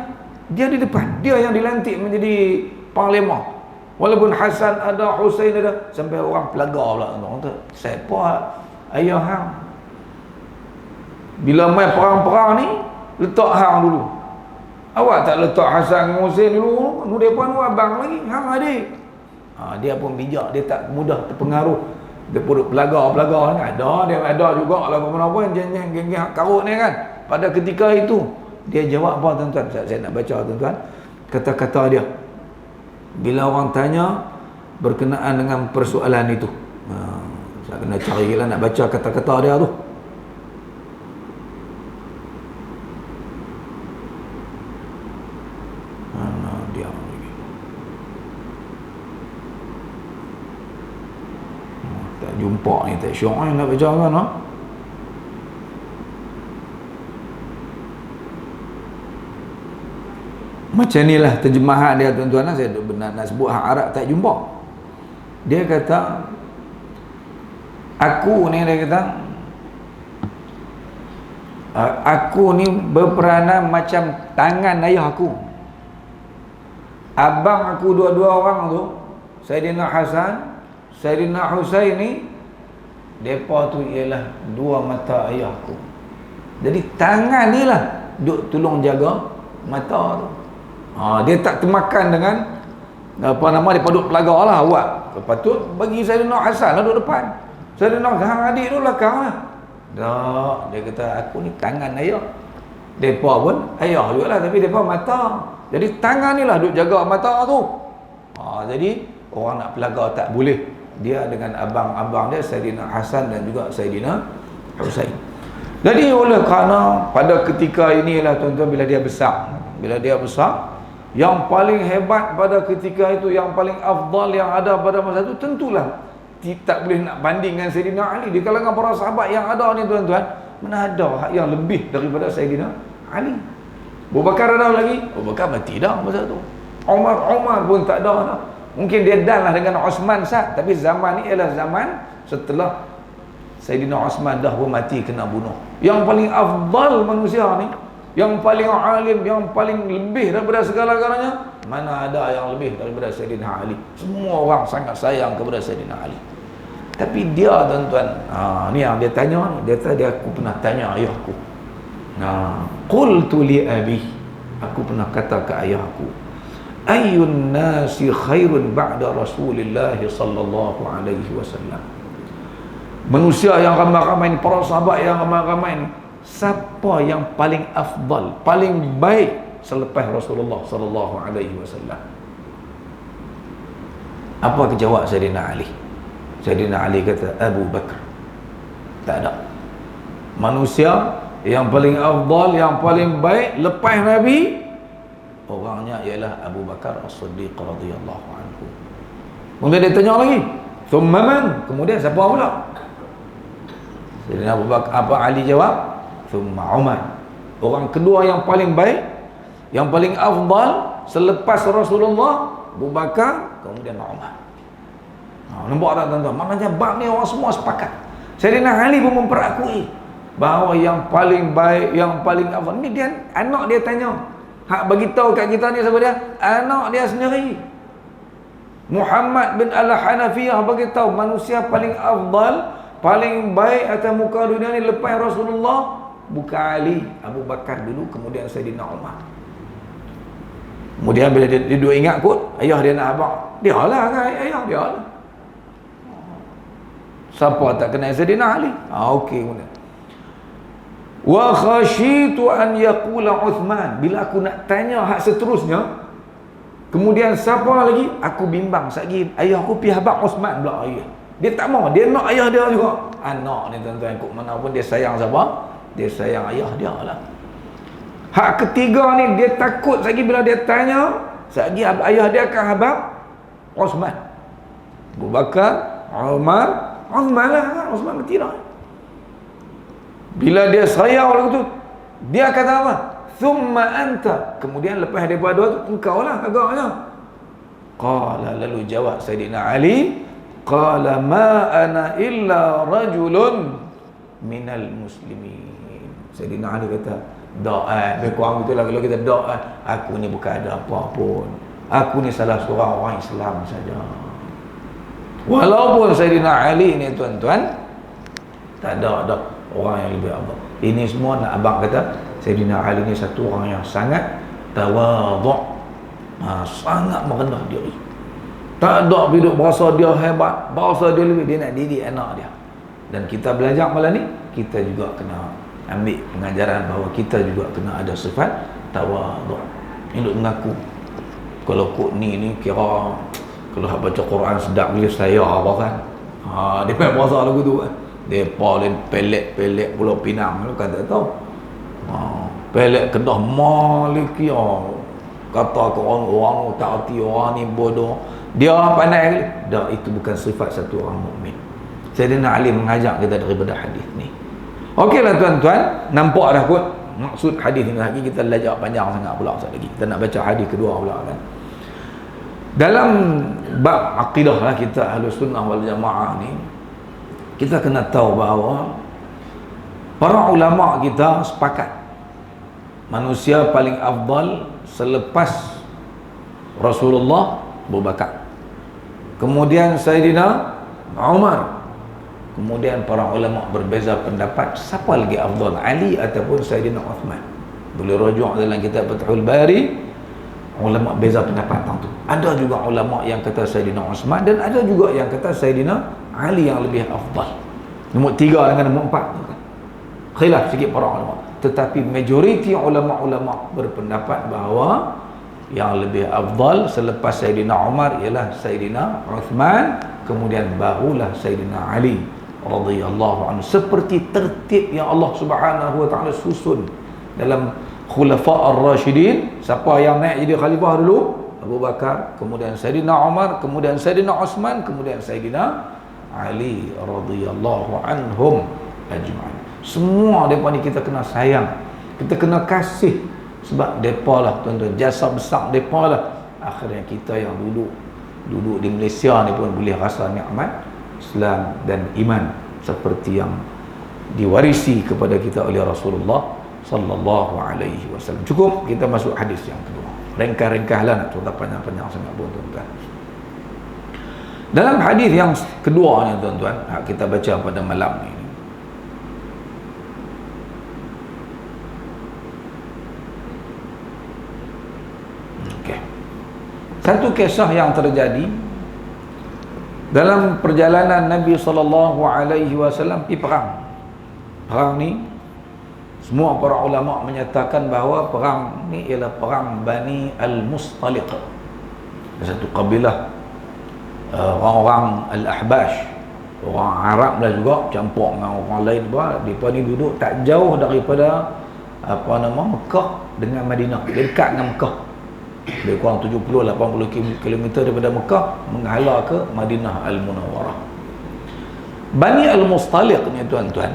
dia di depan, dia yang dilantik menjadi panglima. Walaupun Hasan ada, Husain ada, sampai orang pelagar pula, orang kata, siapa ayah hang? Bila main perang-perang ni, letak hang dulu. Awak tak letak Hasan dengan Husain dulu, nu depan nu abang lagi, hang adik. Dia pun bijak, dia tak mudah terpengaruh. Dia pun pelagar-pelagar ni dia ada juga lah apa-apa geng-geng karut ni kan. Pada ketika itu dia jawab apa tuan-tuan? Saya nak baca tuan-tuan kata-kata dia bila orang tanya berkenaan dengan persoalan itu. Saya kena cari lah nak baca kata-kata dia tu. Dia lagi tak jumpa ni, tak syok ni nak baca kan. Macam ni lah terjemahan dia tuan-tuan. Saya benar nak sebut hak Arab tak jumpa. Dia kata, aku ni berperanan macam tangan ayah aku. Abang aku dua-dua orang tu, Sayyidina Hasan, Sayyidina Husain ni, mereka tu ialah dua mata ayah aku. Jadi tangan ni lah duk tolong jaga mata tu. Dia tak termakan dengan dia duduk pelagar lah awak. Patut bagi Sayyidina Hasan lah duduk depan, Sayyidina Hasan adik tu belakang lah. Tak, dia kata aku ni tangan ayah. Mereka pun ayah juga lah, tapi mereka mata. Jadi tangan ni lah duk jaga mata tu. Jadi orang nak pelagar tak boleh. Dia dengan abang-abang dia Sayyidina Hasan dan juga Sayyidina Husain. Jadi oleh kerana pada ketika inilah tuan-tuan, bila dia besar, yang paling hebat pada ketika itu, yang paling afdal yang ada pada masa itu, tentulah tak boleh nak banding dengan Sayyidina Ali. Di kalangan para sahabat yang ada ni tuan-tuan, mana ada yang lebih daripada Sayyidina Ali. Abu Bakar ada lagi, Abu Bakar mati dah masa tu. Umar pun tak ada dah. Mungkin dia dan lah dengan Osman sah, tapi zaman ni ialah zaman setelah Sayyidina Osman dah pun mati kena bunuh. Yang paling afdal manusia ni, yang paling alim, yang paling lebih daripada segala-galanya, mana ada yang lebih daripada Sayyidina Ali. Semua orang sangat sayang kepada Sayyidina Ali. Tapi dia tuan-tuan, ni yang dia tanya ni, dia kata aku pernah tanya ayahku. Qultu li abi, aku pernah kata ke ayahku, ayyun nasi khairun ba'da Rasulillah sallallahu alaihi wasallam. Manusia yang ramai-ramai ni, para sahabat yang ramai-ramai ni, siapa yang paling afdal, paling baik selepas Rasulullah sallallahu alaihi wasallam? Apa kejawab Sayyidina Ali? Sayyidina Ali kata Abu Bakar. Tak ada. Manusia yang paling afdal, yang paling baik lepas Nabi, orangnya ialah Abu Bakar As-Siddiq radhiyallahu anhu. Kemudian dia tanya lagi, "Thumma man?" Kemudian siapa pula? Sayyidina Abu Bakar, apa Ali jawab? "Thumma Umar." Orang kedua yang paling baik, yang paling afdal selepas Rasulullah, Abu Bakar, kemudian Umar. Nampak tak tuan-tuan? Maknanya bab ni orang semua sepakat. Sayyidina Ali pun memperakui bahawa yang paling baik, yang paling afdal ni dia, anak dia tanya. Hak bagi tahu kat kita ni siapa dia? Anak dia sendiri. Muhammad bin Al-Hanafiyah bagi tahu manusia paling afdal, paling baik atas muka dunia ni lepas Rasulullah bukan Ali, Abu Bakar dulu, kemudian Sayyidina Umar. Kemudian bila dia duduk ingat kot, ayah dia nak abang, dia lah kan, ayah dia lah. Siapa tak kenal Sayyidina Ali? Okey, kemudian wa khashitu an yaqula Uthman. Bila aku nak tanya hak seterusnya, kemudian siapa lagi? Aku bimbang satgi ayah aku pi habaq Uthman pula ayah. Dia tak mau, dia nak ayah dia juga. Anak ni tuan-tuan, kok mana pun dia sayang siapa? Dia sayang ayah dia lah. Hak ketiga ni dia takut satgi bila dia tanya, satgi ayah dia akan habaq Uthman. Abu Bakar, Umar, Uthman lah, Uthman bertirah. Bila dia sayang lagu tu, dia kata apa? Thumma anta. Kemudian lepas daripada dua tu, engkau lah agaknya. Qala, lalu jawab Sayyidina Ali, qala ma ana illa rajulun minal muslimin. Sayyidina Ali kata, doa, lebih kurang betul lah kalau kita doa, aku ni bukan ada apa pun, aku ni salah seorang orang Islam saja. Walaupun Sayyidina Ali ni tuan-tuan, tak ada orang yang lebih abang. Ini semua nak abang kata Sayyidina Ali ni satu orang yang sangat tawadhu', sangat merendah diri. Tak ada hidup berasa dia hebat, berasa dia lebih, dia nak didik anak dia. Dan kita belajar malam ni, kita juga kena ambil pengajaran bahawa kita juga kena ada sifat tawadhu'. Ini duk mengaku kalau kok ni kira kalau baca Quran sedap boleh saya apa kan. Dia main berasa lagu tu kan. Dia paling pelik-pelik Pulau Pinang tu kan tak tahu. Pelik Kedah Maliki, kata ke orang tak erti orang ni bodoh. Dia pandai kali. Dah, itu bukan sifat satu orang mukmin. Sayyidina Ali mengajak kita daripada hadis ni. Okeylah tuan-tuan, nampak dah kot maksud hadis ni lagi, kita belajar panjang sangat pula lagi. Kita nak baca hadis kedua pula kan. Dalam bab akidah lah kita Ahlus Sunnah wal Jamaah ni, kita kena tahu bahawa para ulama kita sepakat manusia paling afdal selepas Rasulullah Abu Bakar, kemudian Sayyidina Umar, kemudian para ulama berbeza pendapat siapa lagi afdal, Ali ataupun Sayyidina Uthman. Boleh rujuk dalam kitab Fathul Bari, ulama beza pendapat tentang tu. Ada juga ulama yang kata Sayyidina Uthman dan ada juga yang kata Sayyidina Ali yang lebih afdal. Nombor 3 dengan nombor 4 tu kan khilaf sikit para ulama, tetapi majoriti ulama-ulama berpendapat bahawa yang lebih afdal selepas Sayyidina Umar ialah Sayyidina Uthman, kemudian barulah Sayyidina Ali radhiyallahu anhu, seperti tertib yang Allah Subhanahu wa taala susun dalam Khulafa Ar-Rashidin. Siapa yang naik jadi khalifah dulu? Abu Bakar, kemudian Sayyidina Umar, kemudian Sayyidina Uthman, kemudian Sayyidina Ali radhiyallahu anhum ajma'in. Semua mereka ni kita kena sayang, kita kena kasih, sebab mereka lah tuan-tuan, jasa besar mereka lah. Akhirnya kita yang duduk di Malaysia ni pun boleh rasa nikmat Islam dan iman seperti yang diwarisi kepada kita oleh Rasulullah sallallahu alaihi wasallam. Cukup kita masuk hadis yang kedua. Ringkas-ringkaslah, nak cerita panjang-panjang sangat pun tuan-tuan. Dalam hadis yang kedua ni tuan-tuan, kita baca pada malam ni. Okey. Satu kisah yang terjadi dalam perjalanan Nabi sallallahu alaihi wasallam pergi perang. Perang ni semua para ulama menyatakan bahawa perang ni ialah perang Bani Al-Mustaliq. Satu kabilah orang-orang Al-Ahbash, orang Arab lah juga, campur dengan orang lain pula. Mereka ni duduk tak jauh daripada Mekah dengan Madinah, dekat dengan Mekah, lebih kurang 70-80 km daripada Mekah, menghala ke Madinah Al-Munawwarah. Bani Al-Mustaliq ni tuan-tuan,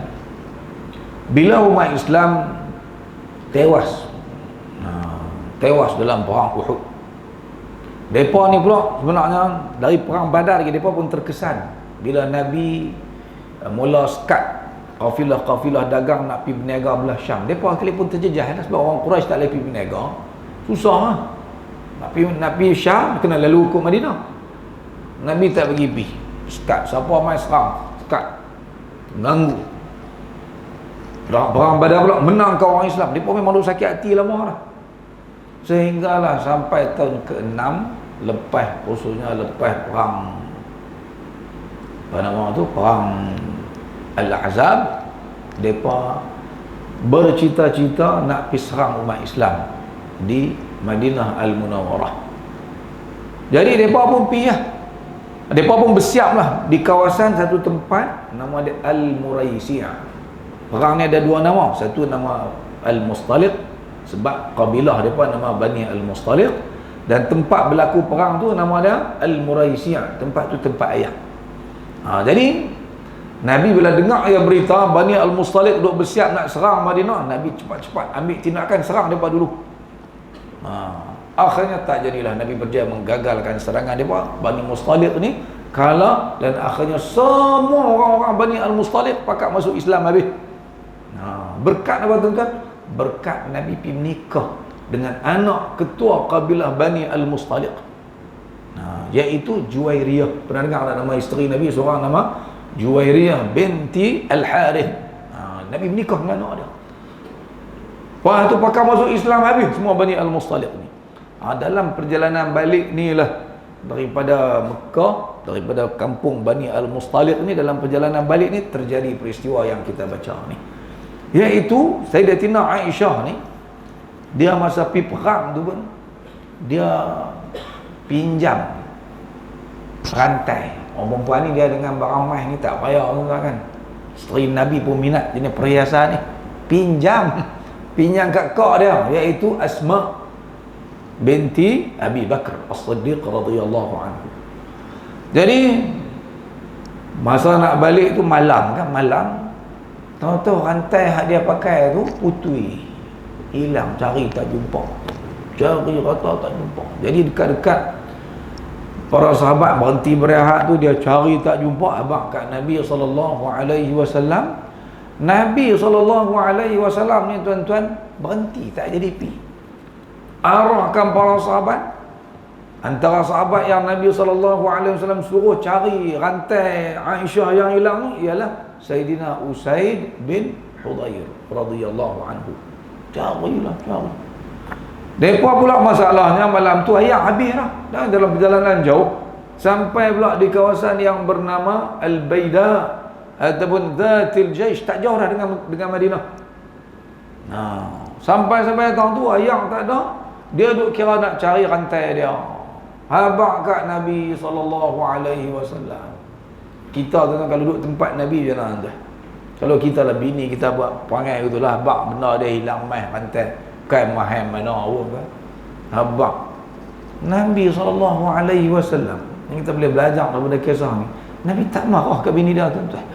bila umat Islam tewas dalam perang Uhud, mereka ni pula sebenarnya dari perang Badar lagi, mereka pun terkesan bila Nabi mula sekat kafilah-kafilah dagang nak pergi berniaga belah Syam. Mereka kali pun terjejah sebab orang Quraisy tak boleh pergi berniaga, susah lah. Nak pergi Syam kena lalu ke Madinah. Nabi tak bagi pergi, sekat, siapa main serang, sekat, ganggu. Perang Badar pula menang ke orang Islam, mereka memang duk sakit hati lama dah. Sehinggalah sampai tahun ke-6 lepas perang perang Al-Ahzab, mereka bercita-cita nak pergi serang umat Islam di Madinah Al-Munawwarah. Jadi mereka pun pergi lah, mereka pun bersiap lah di kawasan satu tempat nama dia Al-Muraisiyah. Perang ni ada dua nama, satu nama Al-Mustaliq sebab kabilah mereka nama Bani Al-Mustaliq, dan tempat berlaku perang tu nama dia Al-Muraisiyah, tempat tu tempat ayah. Jadi Nabi bila dengar berita Bani Al-Mustaliq duk bersiap nak serang Madinah, Nabi cepat-cepat ambil tindakan serang mereka dulu. Akhirnya tak jadilah, Nabi berjaya menggagalkan serangan mereka. Bani Mustaliq ni kalah, dan akhirnya semua orang-orang Bani Al-Mustaliq pakat masuk Islam habis. Berkat apa tuan-tuan? Berkat Nabi pergi menikah dengan anak ketua kabilah Bani Al-Mustaliq, iaitu Juwairiyah. Pernah dengar tak nama isteri Nabi? Seorang nama Juwairiyah binti Al-Harith. Nabi menikah dengan anak dia. Wah, tu pakai masuk Islam habis semua Bani Al-Mustaliq ni. Dalam perjalanan balik ni lah daripada Mekah, daripada kampung Bani Al-Mustaliq ni, dalam perjalanan balik ni terjadi peristiwa yang kita baca ni, iaitu Sayyidatina Aisyah ni, dia masa pergi perang tu pun dia pinjam rantai. Orang perempuan ni dia dengan barang emas ni tak payah kan. Isteri Nabi pun minat jenis perhiasan ni, pinjam kat kak dia, iaitu Asma binti Abi Bakr As-Siddiq radhiyallahu anhu. Jadi masa nak balik tu malam, tahu-tahu rantai hak dia pakai tu putui, hilang, cari tak jumpa, cari rata tak jumpa. Jadi dekat-dekat para sahabat berhenti berehat tu, dia cari tak jumpa, abang kat Nabi SAW. Nabi SAW ni tuan-tuan berhenti, tak jadi pi. Arahkan para sahabat. Antara sahabat yang Nabi SAW suruh cari rantai Aisyah yang hilang ni ialah Sayyidina Usaid bin Hudayr radhiyallahu anhu. Cari. Mereka pula masalahnya malam tu air habis dah. Dan dalam perjalanan jauh sampai pula di kawasan yang bernama Al-Baida ataupun Dhatil Jaish, tak jauh dah dengan Madinah. Sampai tahun tu air tak ada, dia duk kira nak cari rantai dia. Habaq kat Nabi SAW. Kita tu kalau duduk tempat Nabi je lah. Kalau kita lah bini kita buat perangai gitulah, habaq benda dia hilang mai rantai, bukan maham mana pun kan. Habaq Nabi SAW, yang kita boleh belajar daripada kisah ni, Nabi tak marah kat bini dia tuan-tuan.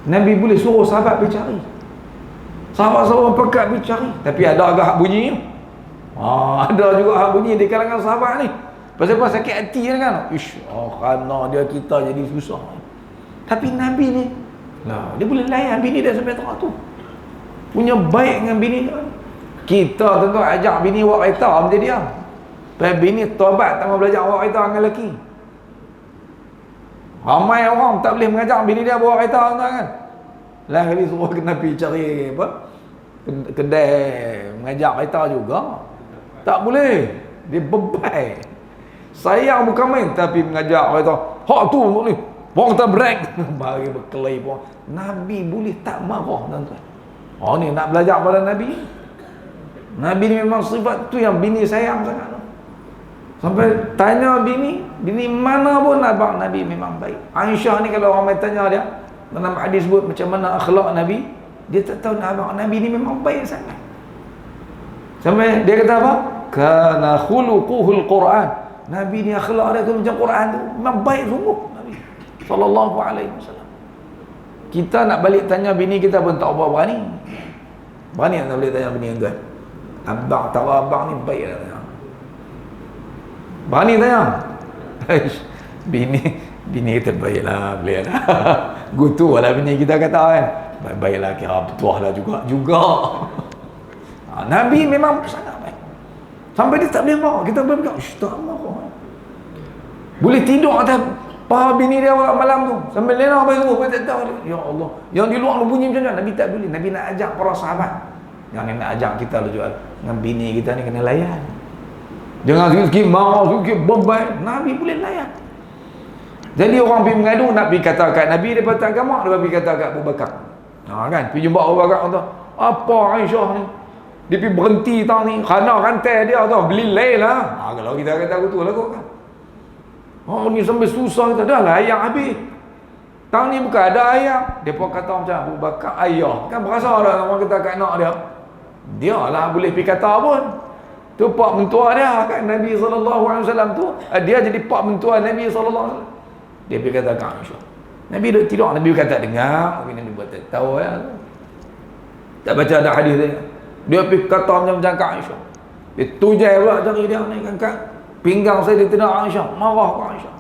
Nabi boleh suruh sahabat pergi cari, sahabat-sahabat pekat pergi cari, tapi ada agak hak bunyi. Ada juga hak bunyi di kalangan sahabat ni. Pasal apa? Sakit hati kan. Kerana dia kita jadi susah. Tapi Nabi ni dia boleh layan bini dia sampai tahap tu, punya baik dengan bini dia. Kita tentu ajak bini buat kereta macam dia. Pasal bini tobat tak mau belajar buat kereta dengan lelaki. Ramai orang tak boleh mengajak bini dia bawa kereta kan. Lain kali suruh kena pergi cari apa, kedai mengajak kereta juga. Tak boleh. Dia bebai. Sayang bukan main, tapi mengajak kereta. Hak tu ni. Bawa kita break. Bagi berkelahi pun. Nabi boleh tak marah tuan-tuan. Ni nak belajar pada Nabi. Nabi ni memang sifat tu yang bini sayang sangat. Sampai tanya bini, Bini mana pun abang Nabi memang baik. Aisyah ni kalau orang tanya dia dalam hadis sebut macam mana akhlak Nabi, dia tak tahu abang Nabi ni memang baik sangat. Sampai dia kata apa? Kana khuluquhul Quran. Nabi ni akhlak dia tu macam Quran tu, memang baik sungguh Nabi sallallahu alaihi wasallam. Kita nak balik tanya bini kita pun tak berani. Berani nak balik tanya bini tuan. Abang tahu abang ni baik tak? Berani tanya. Bini kita baiklah, bolehlah. Gutu lah bini kita kata kan. Baiklah, kira betul lah juga. Nabi memang sangat baik. Sampai dia tak boleh marah. Kita boleh pegang, tak marah. Boleh tidur atas paha bini dia malam tu. Sampai lena apa itu, tak tahu. Ya Allah. Yang di luar tu bunyi macam mana? Nabi tak boleh. Nabi nak ajak para sahabat. Yang nak ajak kita lu jual. Dengan bini kita ni kena layan. Jangan sikit-sikit marah, sikit beban. Nabi boleh layan. Jadi orang pergi mengadu, nak pergi kata kat Nabi daripada agama, dia pergi kata kat Abu Bakar. Kan? Pergi jumpa Abu Bakar kata, apa Aisyah ni? Dia pergi berhenti tau ni, kerana rantai dia tau, beli lain lah. Kalau kita kata betul lah kau kan. Oh ni sampai susah kita, dah lah ayam habis. Tahun ni bukan ada ayam. Dia pun kata macam Abu Bakar ayah. Kan berasa dah orang kata kat anak dia. Dia lah boleh pergi kata pun. Tu pak mentua dia kan Nabi SAW tu. Dia jadi pak mentua Nabi SAW. Dia pergi kata kat Aisyah. Nabi duduk tidur. Nabi kata dengar. Mungkin Nabi buat tak tahu ya. Tak baca ada hadis dia. Dia pergi kata macam-macam kat Aisyah. Dia tujai pula cari dia ni kan. Pinggang saya dia tidak Aisyah. Marah kat Aisyah.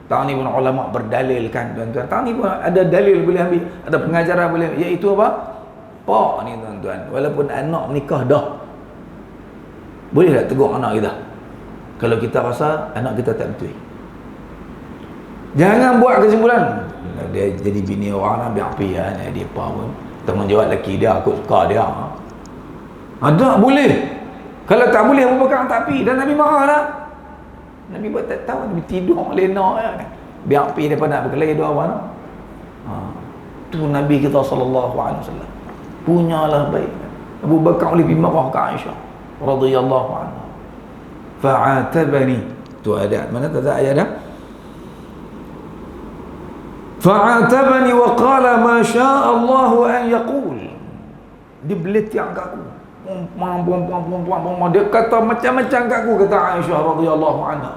Tahun ni pun ulama berdalilkan tuan-tuan. Tahun ni pun ada dalil boleh ambil. Ada pengajaran boleh. Iaitu apa? Pak ni tuan-tuan. Walaupun anak menikah dah. Boleh tak tegur anak kita? Kalau kita rasa anak kita tak betul. Jangan buat kesimpulan. Dia jadi bini orang nak biar api ya. Dia apa pun. Tanggungjawab lelaki dia. Aku suka dia. Ada boleh. Kalau tak boleh Abu Bakar tak api. Dan Nabi marah lah. Nabi buat tak tahu. Nabi tidur lena kan. Biar api daripada nak berkelahi dua orang. Tu Nabi kita SAW. Punyalah baik. Abu Bakar boleh pergi marah ke Aisyah radhiyallahu anha. Fa'atabani. Tu ayat mana tak ada ayat dah? Fa'atabani wa qala ma syaa Allah an yaqul. Dia beletiak kat aku. Perempuan. Dia kata macam-macam kat aku, kata Aisyah radhiyallahu anha.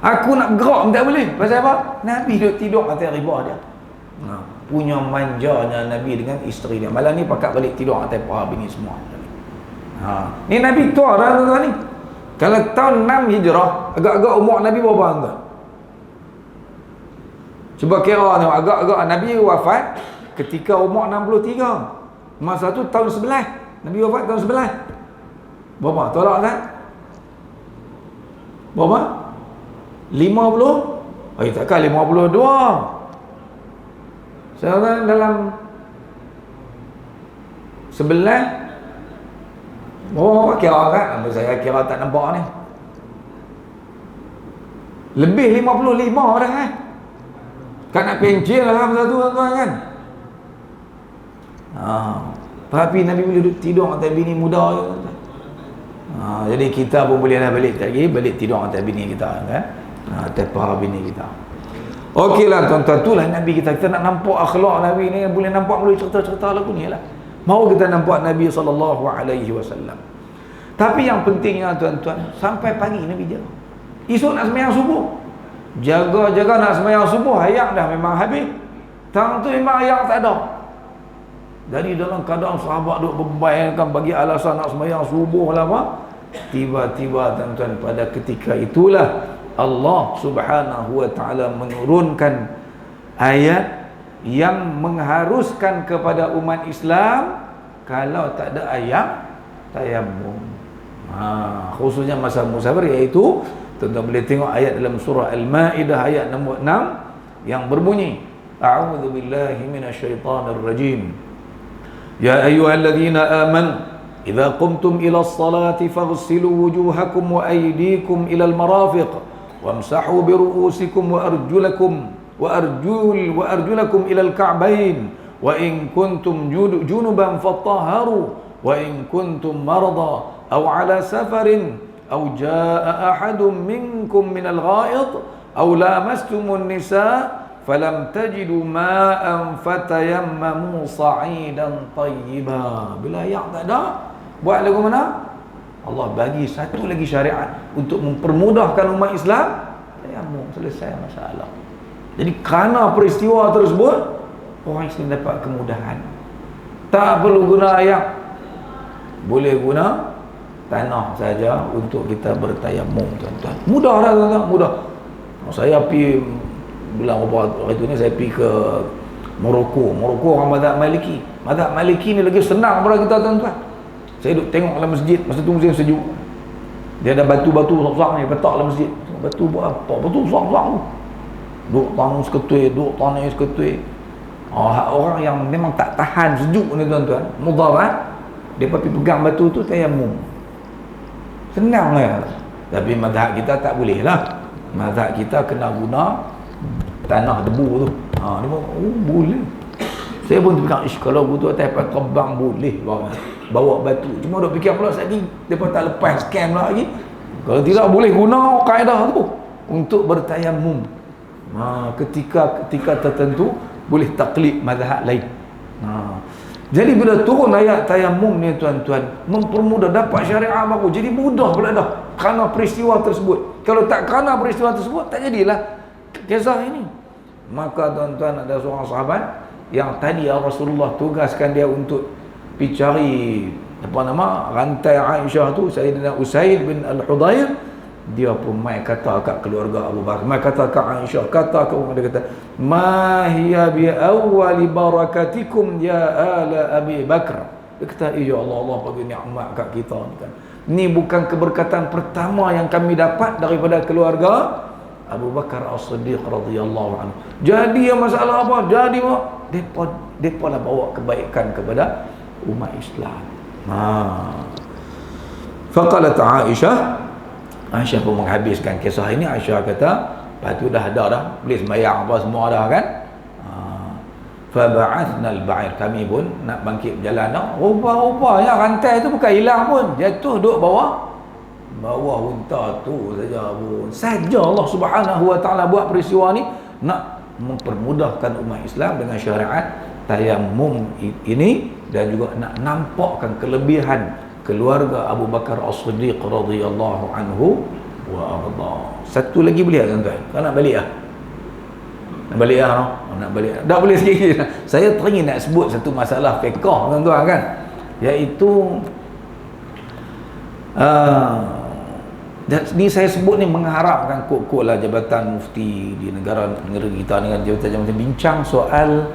Aku nak bergerak tak boleh. Pasal apa? Nabi duduk tidur atas riba dia. Punya manjanya Nabi dengan isteri dia. Malam ni pakat balik tidur atas paha bini semua. Ni Nabi tua dah tuan ni. Kalau tahun 6 Hijrah, agak-agak umur Nabi berapa tuan? Cuba kira ni, agak-agak Nabi wafat ketika umur 63. Masa tu tahun 11. Nabi wafat tahun 11. Berapa? Tolak kan? Berapa? 50? Takkan 52. Sekarang dalam 11. Oh, kira kan? Saya kira tak nampak ni. Lebih 55 dah kan? Kan nak pencil lah masa tu tuan kan? Tapi Nabi boleh duduk tidur atas bini muda je. Jadi kita pun boleh lah balik lagi, balik tidur atas bini kita kan? Atas paha bini kita. Okeylah tuan-tuan, itulah Nabi kita. Kita nak nampak akhlak Nabi ni, boleh nampak melalui cerita-cerita lagu ni lah. Mau kita nampak Nabi SAW. Tapi yang pentingnya tuan-tuan, sampai pagi Nabi jaga. Esok nak sembahyang subuh, jaga-jaga nak sembahyang subuh, ayak dah memang habis. Tang tu memang ayak tak ada. Jadi dalam keadaan sahabat duk berbayangkan bagi alasan nak sembahyang subuh lah apa. Tiba-tiba tuan-tuan, pada ketika itulah Allah Subhanahu wa ta'ala menurunkan ayat yang mengharuskan kepada umat Islam kalau tak ada ayat tayammum. Khususnya masa musafir, iaitu tuan-tuan boleh tengok ayat dalam surah Al-Maidah ayat nombor 6 yang berbunyi A'udzu billahi minasyaitonir rajim. Ya ayyuhalladzina amanu idza qumtum ilas salati faghsilu wujuhakum wa aydikum ilal marafiq wamsahu bi ru'usikum wa arjulakum ilal ka'bayn wa in kuntum junuban fatahharu wa in kuntum marada aw ala safarin au jaa ahadun minkum minal ghaid au lamastumun nisa falam tajidu ma'an fatayammamu sa'idan tayyiba. Bila ayat tak ada, buat lagu mana? Allah bagi satu lagi syariat untuk mempermudahkan umat Islam. Tayammum, selesai masalah. Jadi kerana peristiwa tersebut, orang Islam dapat kemudahan. Tak perlu guna ayat, boleh guna tanah saja untuk kita bertayamum, tuan-tuan. Mudah dah, tuan-tuan, mudah. Saya pergi bulan berapa hari tu ni, saya pergi ke Morocco. Morocco orang mazhab Maliki. Mazhab Maliki ni lagi senang pada kita, tuan-tuan. Saya duduk tengok dalam masjid, masa tu musim sejuk. Dia ada batu-batu besar ni letak dalam masjid. Batu buat apa? Batu besar-besar tu. Duduk tanah seketui, duduk tanah seketui. Orang yang memang tak tahan sejuk ni, tuan-tuan, mudarat, dia pergi pegang batu tu tayammum. Senang lah. Tapi mazhab kita tak boleh lah. Mazhab kita kena guna tanah debu tu. Dia pun, boleh. Saya pun terfikir, kalau butuh atas kebang boleh bawa batu. Cuma duk fikir pula lagi, depa tak lepas scam pula lagi. Kalau tidak boleh guna kaedah tu untuk bertayamum. Ketika tertentu boleh taklid mazhab lain. Jadi bila turun ayat tayamum ni, tuan-tuan, mempermudah dapat syariat baru. Jadi mudah pula dah kerana peristiwa tersebut. Kalau tak kerana peristiwa tersebut, tak jadilah kisah ini. Maka tuan-tuan, ada seorang sahabat yang tadi Rasulullah tugaskan dia untuk pergi cari rantai Aisyah tu, Sayyidina Usaid bin Al-Hudayr. Dia pun mai kata kat keluarga Abu Bakar, mai kata kat Aisyah, kata kat rumah, dia kata, ma hiya bi awwali barakatikum ya ala Abi Bakar. Dia kata, ya Allah, Allah bagi nikmat kat kita ni kan. Ni bukan keberkatan pertama yang kami dapat daripada keluarga Abu Bakar As-Siddiq radhiyallahu anhu. Jadi masalah apa? Jadi depa lah bawa kebaikan kepada umat Islam. Faqalat Aisyah pun menghabiskan kisah ini. Aisyah kata, lepas tu dah ada dah, boleh sembahyang apa semua dah kan. Faba'athna al-ba'ir, kami pun nak bangkit berjalan dah. Rupa-rupanya rantai tu bukan hilang pun, jatuh duduk bawah unta tu saja pun. Saja Allah Subhanahu wa taala buat peristiwa ni nak mempermudahkan umat Islam dengan syariat tayammum ini, dan juga nak nampakkan kelebihan keluarga Abu Bakar As-Siddiq radhiyallahu anhu wa arda. Satu lagi boleh tak, tuan-tuan? Kau nak balik ah? Nak balik ah, no? Nak balik. Tak boleh sikit. Saya teringin nak sebut satu masalah fiqh, tuan-tuan kan, iaitu dan ni saya sebut ni mengharapkan kok lah Jabatan Mufti di negara kita dengan jabatan bincang soal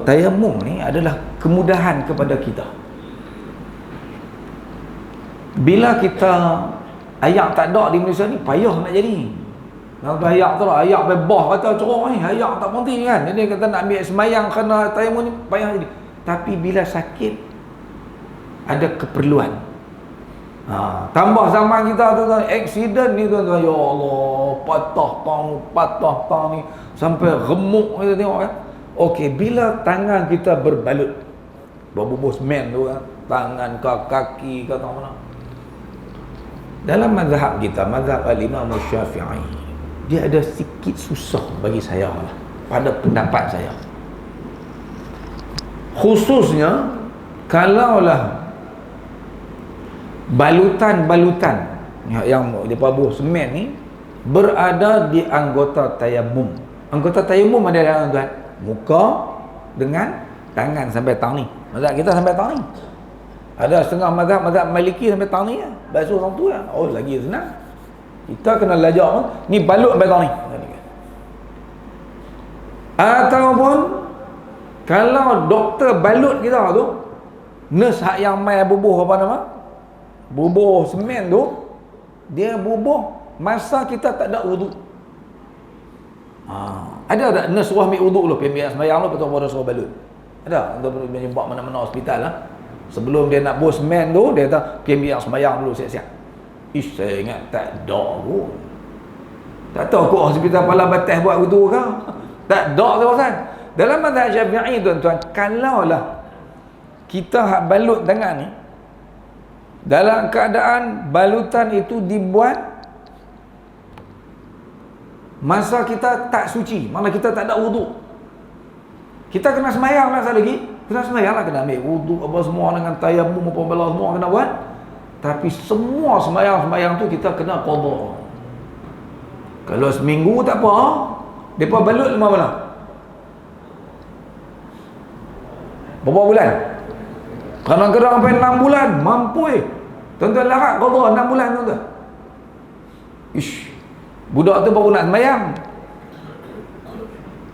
tayammum ni adalah kemudahan kepada kita. Bila kita ayat tak ada di Malaysia ni, payah nak jadi. Kalau ayat tu lah, ayat bebah kata cerah ni, ayat tak penting kan. Jadi kata nak ambil semayang kerana tayammum ni, payah jadi. Tapi bila sakit, ada keperluan. Tambah zaman kita tu, aksiden ni tuan-tuan, ya Allah, patah tang ni sampai remuk kita tengok kan. Okey, bila tangan kita berbalut, berbubuh semen tu kan, tangan ke kaki ke tak mana. Dalam mazhab kita, mazhab al-Imam Syafi'i, dia ada sikit susah bagi saya lah, pada pendapat saya. Khususnya kalaulah balutan-balutan yang dipabuh semen ni berada di anggota tayamum. Anggota tayamum ada tuan, muka dengan tangan sampai tang ni. Mazhab kita sampai tang ni. Ada setengah mazhab Maliki sampai tang ni, basuh orang tu lah. Oh, lagi senang. Kita kena belajar ni balut sampai tang ni. Ataupun kalau doktor balut kita tu, nurse yang mai bubuh apa nama? Bubuh semen tu, dia bubuh masa kita tak ada wudu. Ada tak nurse suruh ambil wudu dulu, pergi sembahyang dulu, lepas tu baru suruh balut? Ada, untuk menyebab mana-mana hospital lah. Sebelum dia nak bubuh semen tu, dia kata pergi ambil sembahyang dulu siap-siap. Saya ingat tak ada pun. Tak tahu kok hospital Pala Batas buat wudu ke? Tak ada tuan-tuan. Dalam mazhab Syafi'i tuan-tuan, kalaulah kita hak balut tangan ni, dalam keadaan balutan itu dibuat masa kita tak suci, mana kita tak ada wuduk. Kita kena semayang lah sekali lagi. Kena semayang lah, kena ambil wuduk apa semua dengan tayamum apa bala semua kena buat. Tapi semua semayang-semayang tu kita kena qada. Kalau seminggu tak apa, depa balut 5 bulan. Berapa bulan? Kadang-kadang sampai 6 bulan mampu tuan-tuan larat qada 6 bulan tuan-tuan. Ish, budak tu baru nak sembahyang.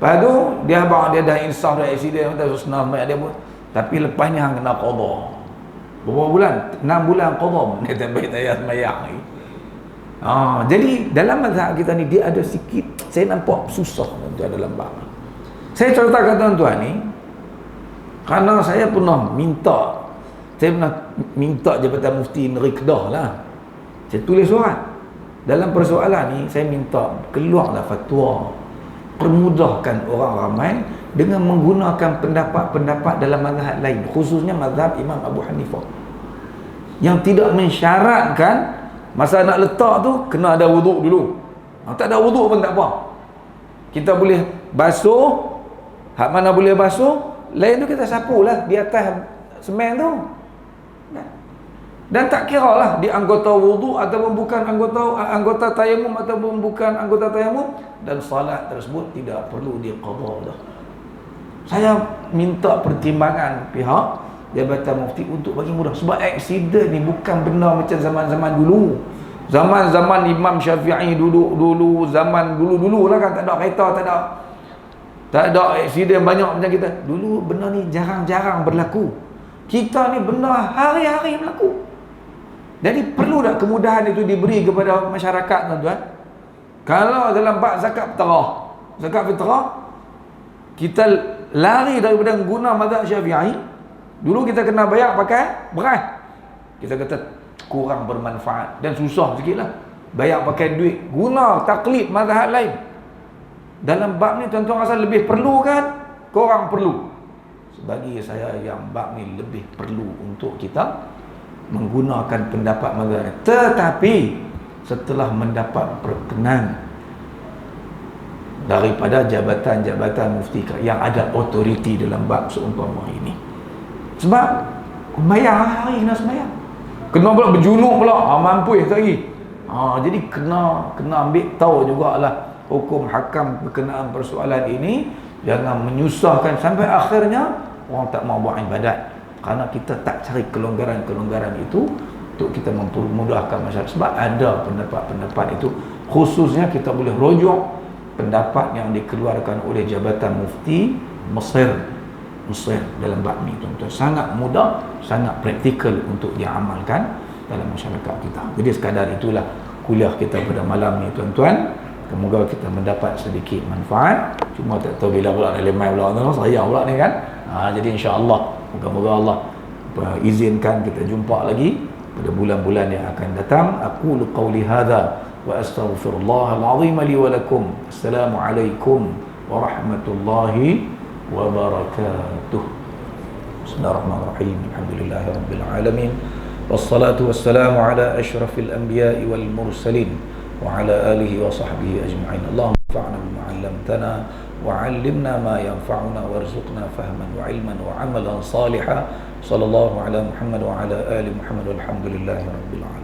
Lepas tu dia dah insaf, dah accident, dah susah sembahyang dia pun. Tapi lepas ni hang kena qada. Berapa bulan? 6 bulan qada. Dia tak baik tayar sembahyang lagi. Jadi dalam mazhab kita ni dia ada sikit saya nampak susah tuan-tuan dalam bab. Saya ceritakan tuan-tuan ni kerana saya pernah minta Jabatan Mufti Negeri Kedah lah. Saya tulis surat. Dalam persoalan ni saya minta keluarlah fatwa, permudahkan orang ramai dengan menggunakan pendapat-pendapat dalam mazhab lain, khususnya mazhab Imam Abu Hanifah yang tidak mensyaratkan masa nak letak tu kena ada wuduk dulu. Tak ada wuduk pun tak apa, kita boleh basuh. Hak mana boleh basuh, lain tu kita sapu lah di atas semen tu. Dan tak kira lah di anggota wuduk ataupun bukan anggota tayamum ataupun bukan anggota tayamum, dan salat tersebut tidak perlu diqada dah. Saya minta pertimbangan pihak Jabatan Mufti untuk bagi mudah, sebab aksiden ni bukan benda macam zaman-zaman dulu. Zaman-zaman Imam Syafi'i dulu, zaman dulu lah kan, tak ada kereta, tak ada aksiden banyak macam kita. Dulu benda ni jarang-jarang berlaku. Kita ni benda hari-hari berlaku. Jadi perlu tak kemudahan itu diberi kepada masyarakat tuan-tuan? Kalau dalam bab zakat fitrah kita lari daripada guna mazhab Syafi'i, dulu kita kena bayar pakai beras. Kita kata kurang bermanfaat dan susah sikitlah. Bayar pakai duit, guna taklid mazhab lain. Dalam bab ni tuan-tuan rasa lebih perlu kan? Korang perlu. Bagi saya yang bab ni lebih perlu untuk kita menggunakan pendapat mazhab. Tetapi setelah mendapat perkenan daripada jabatan-jabatan mufti yang ada otoriti dalam bab seumpama ini. Sebab sembahyang hari kena sembahyang, kena pula berjunuk pula, mampu lagi. Jadi kena ambil tahu jugalah hukum hakam berkenaan persoalan ini. Jangan menyusahkan sampai akhirnya orang tak mau buat ibadat kerana kita tak cari kelonggaran-kelonggaran itu untuk kita mempermudahkan masyarakat. Sebab ada pendapat-pendapat itu, khususnya kita boleh rujuk pendapat yang dikeluarkan oleh Jabatan Mufti Mesir dalam bab ni tuan-tuan. Sangat mudah, sangat praktikal untuk diamalkan dalam masyarakat kita. Jadi sekadar itulah kuliah kita pada malam ni tuan-tuan. Semoga kita mendapat sedikit manfaat. Cuma tak tahu bila pula nak lemai pula tuan-tuan, saya pula ni kan. Jadi insya-Allah moga-moga Allah izinkan kita jumpa lagi pada bulan-bulan yang akan datang. Aqulu qawli hadza wa astaghfirullahal azim li wa lakum. Assalamualaikum warahmatullahi wabarakatuh. Bismillahirrahmanirrahim. Alhamdulillahirabbil alamin. Wassalatu wassalamu ala asyrafil anbiya'i wal mursalin wa ala alihi wa sahbihi ajma'in. Allahumma anfa'na bima 'allamtana wa 'allimna ma yanfa'una warzuqna fahman wa 'ilman wa 'amalan salihan. Sallallahu ala Muhammad wa ala ali Muhammad walhamdulillahi rabbil alamin.